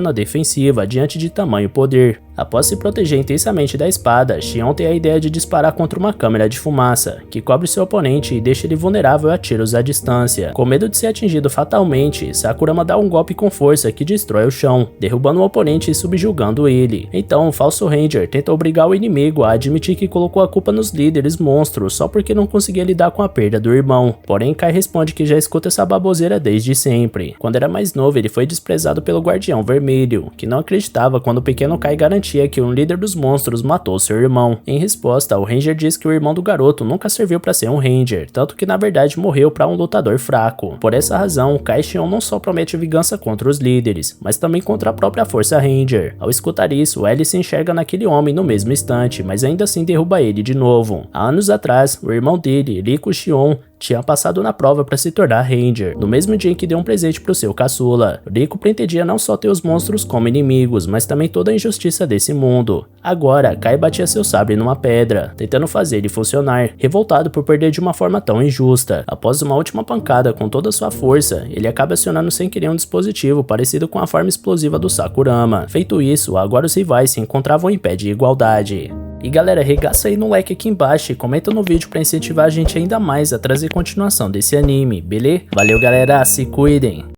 na defensiva diante de tamanho poder. Após se proteger intensamente da espada, Shion tem a ideia de disparar contra uma câmera de fumaça, que cobre seu oponente e deixa ele vulnerável a tiros à distância. Com medo de ser atingido fatalmente, Sakurama dá um golpe com força que destrói o chão, derrubando o oponente e subjugando ele. Então, o falso Ranger tenta obrigar o inimigo a admitir que colocou a culpa nos líderes monstros só porque não conseguia lidar com a perda do irmão. Porém, Kai responde que já escuta essa baboseira desde sempre. Quando era mais novo, ele foi desprezado pelo Guardião Vermelho, que não acreditava quando o pequeno Kai garantia que um líder dos monstros matou seu irmão. Em resposta, o Ranger diz que o irmão do garoto nunca serviu para ser um Ranger, tanto que na verdade morreu para um lutador fraco. Por essa razão, Kai Shion não só promete vingança contra os líderes, mas também contra a própria Força Ranger. Ao escutar isso, Ellie se enxerga naquele homem no mesmo instante, mas ainda assim derruba ele de novo. Há anos atrás, o irmão dele, Riku Shion, tinha passado na prova para se tornar Ranger, no mesmo dia em que deu um presente pro seu caçula. Riku pretendia não só ter os monstros como inimigos, mas também toda a injustiça desse mundo. Agora, Kai batia seu sabre numa pedra, tentando fazer ele funcionar, revoltado por perder de uma forma tão injusta. Após uma última pancada com toda a sua força, ele acaba acionando sem querer um dispositivo parecido com a forma explosiva do Sakurama. Feito isso, agora os rivais se encontravam em pé de igualdade. E galera, arregaça aí no like aqui embaixo e comenta no vídeo para incentivar a gente ainda mais a trazer continuação desse anime, beleza? Valeu galera, se cuidem!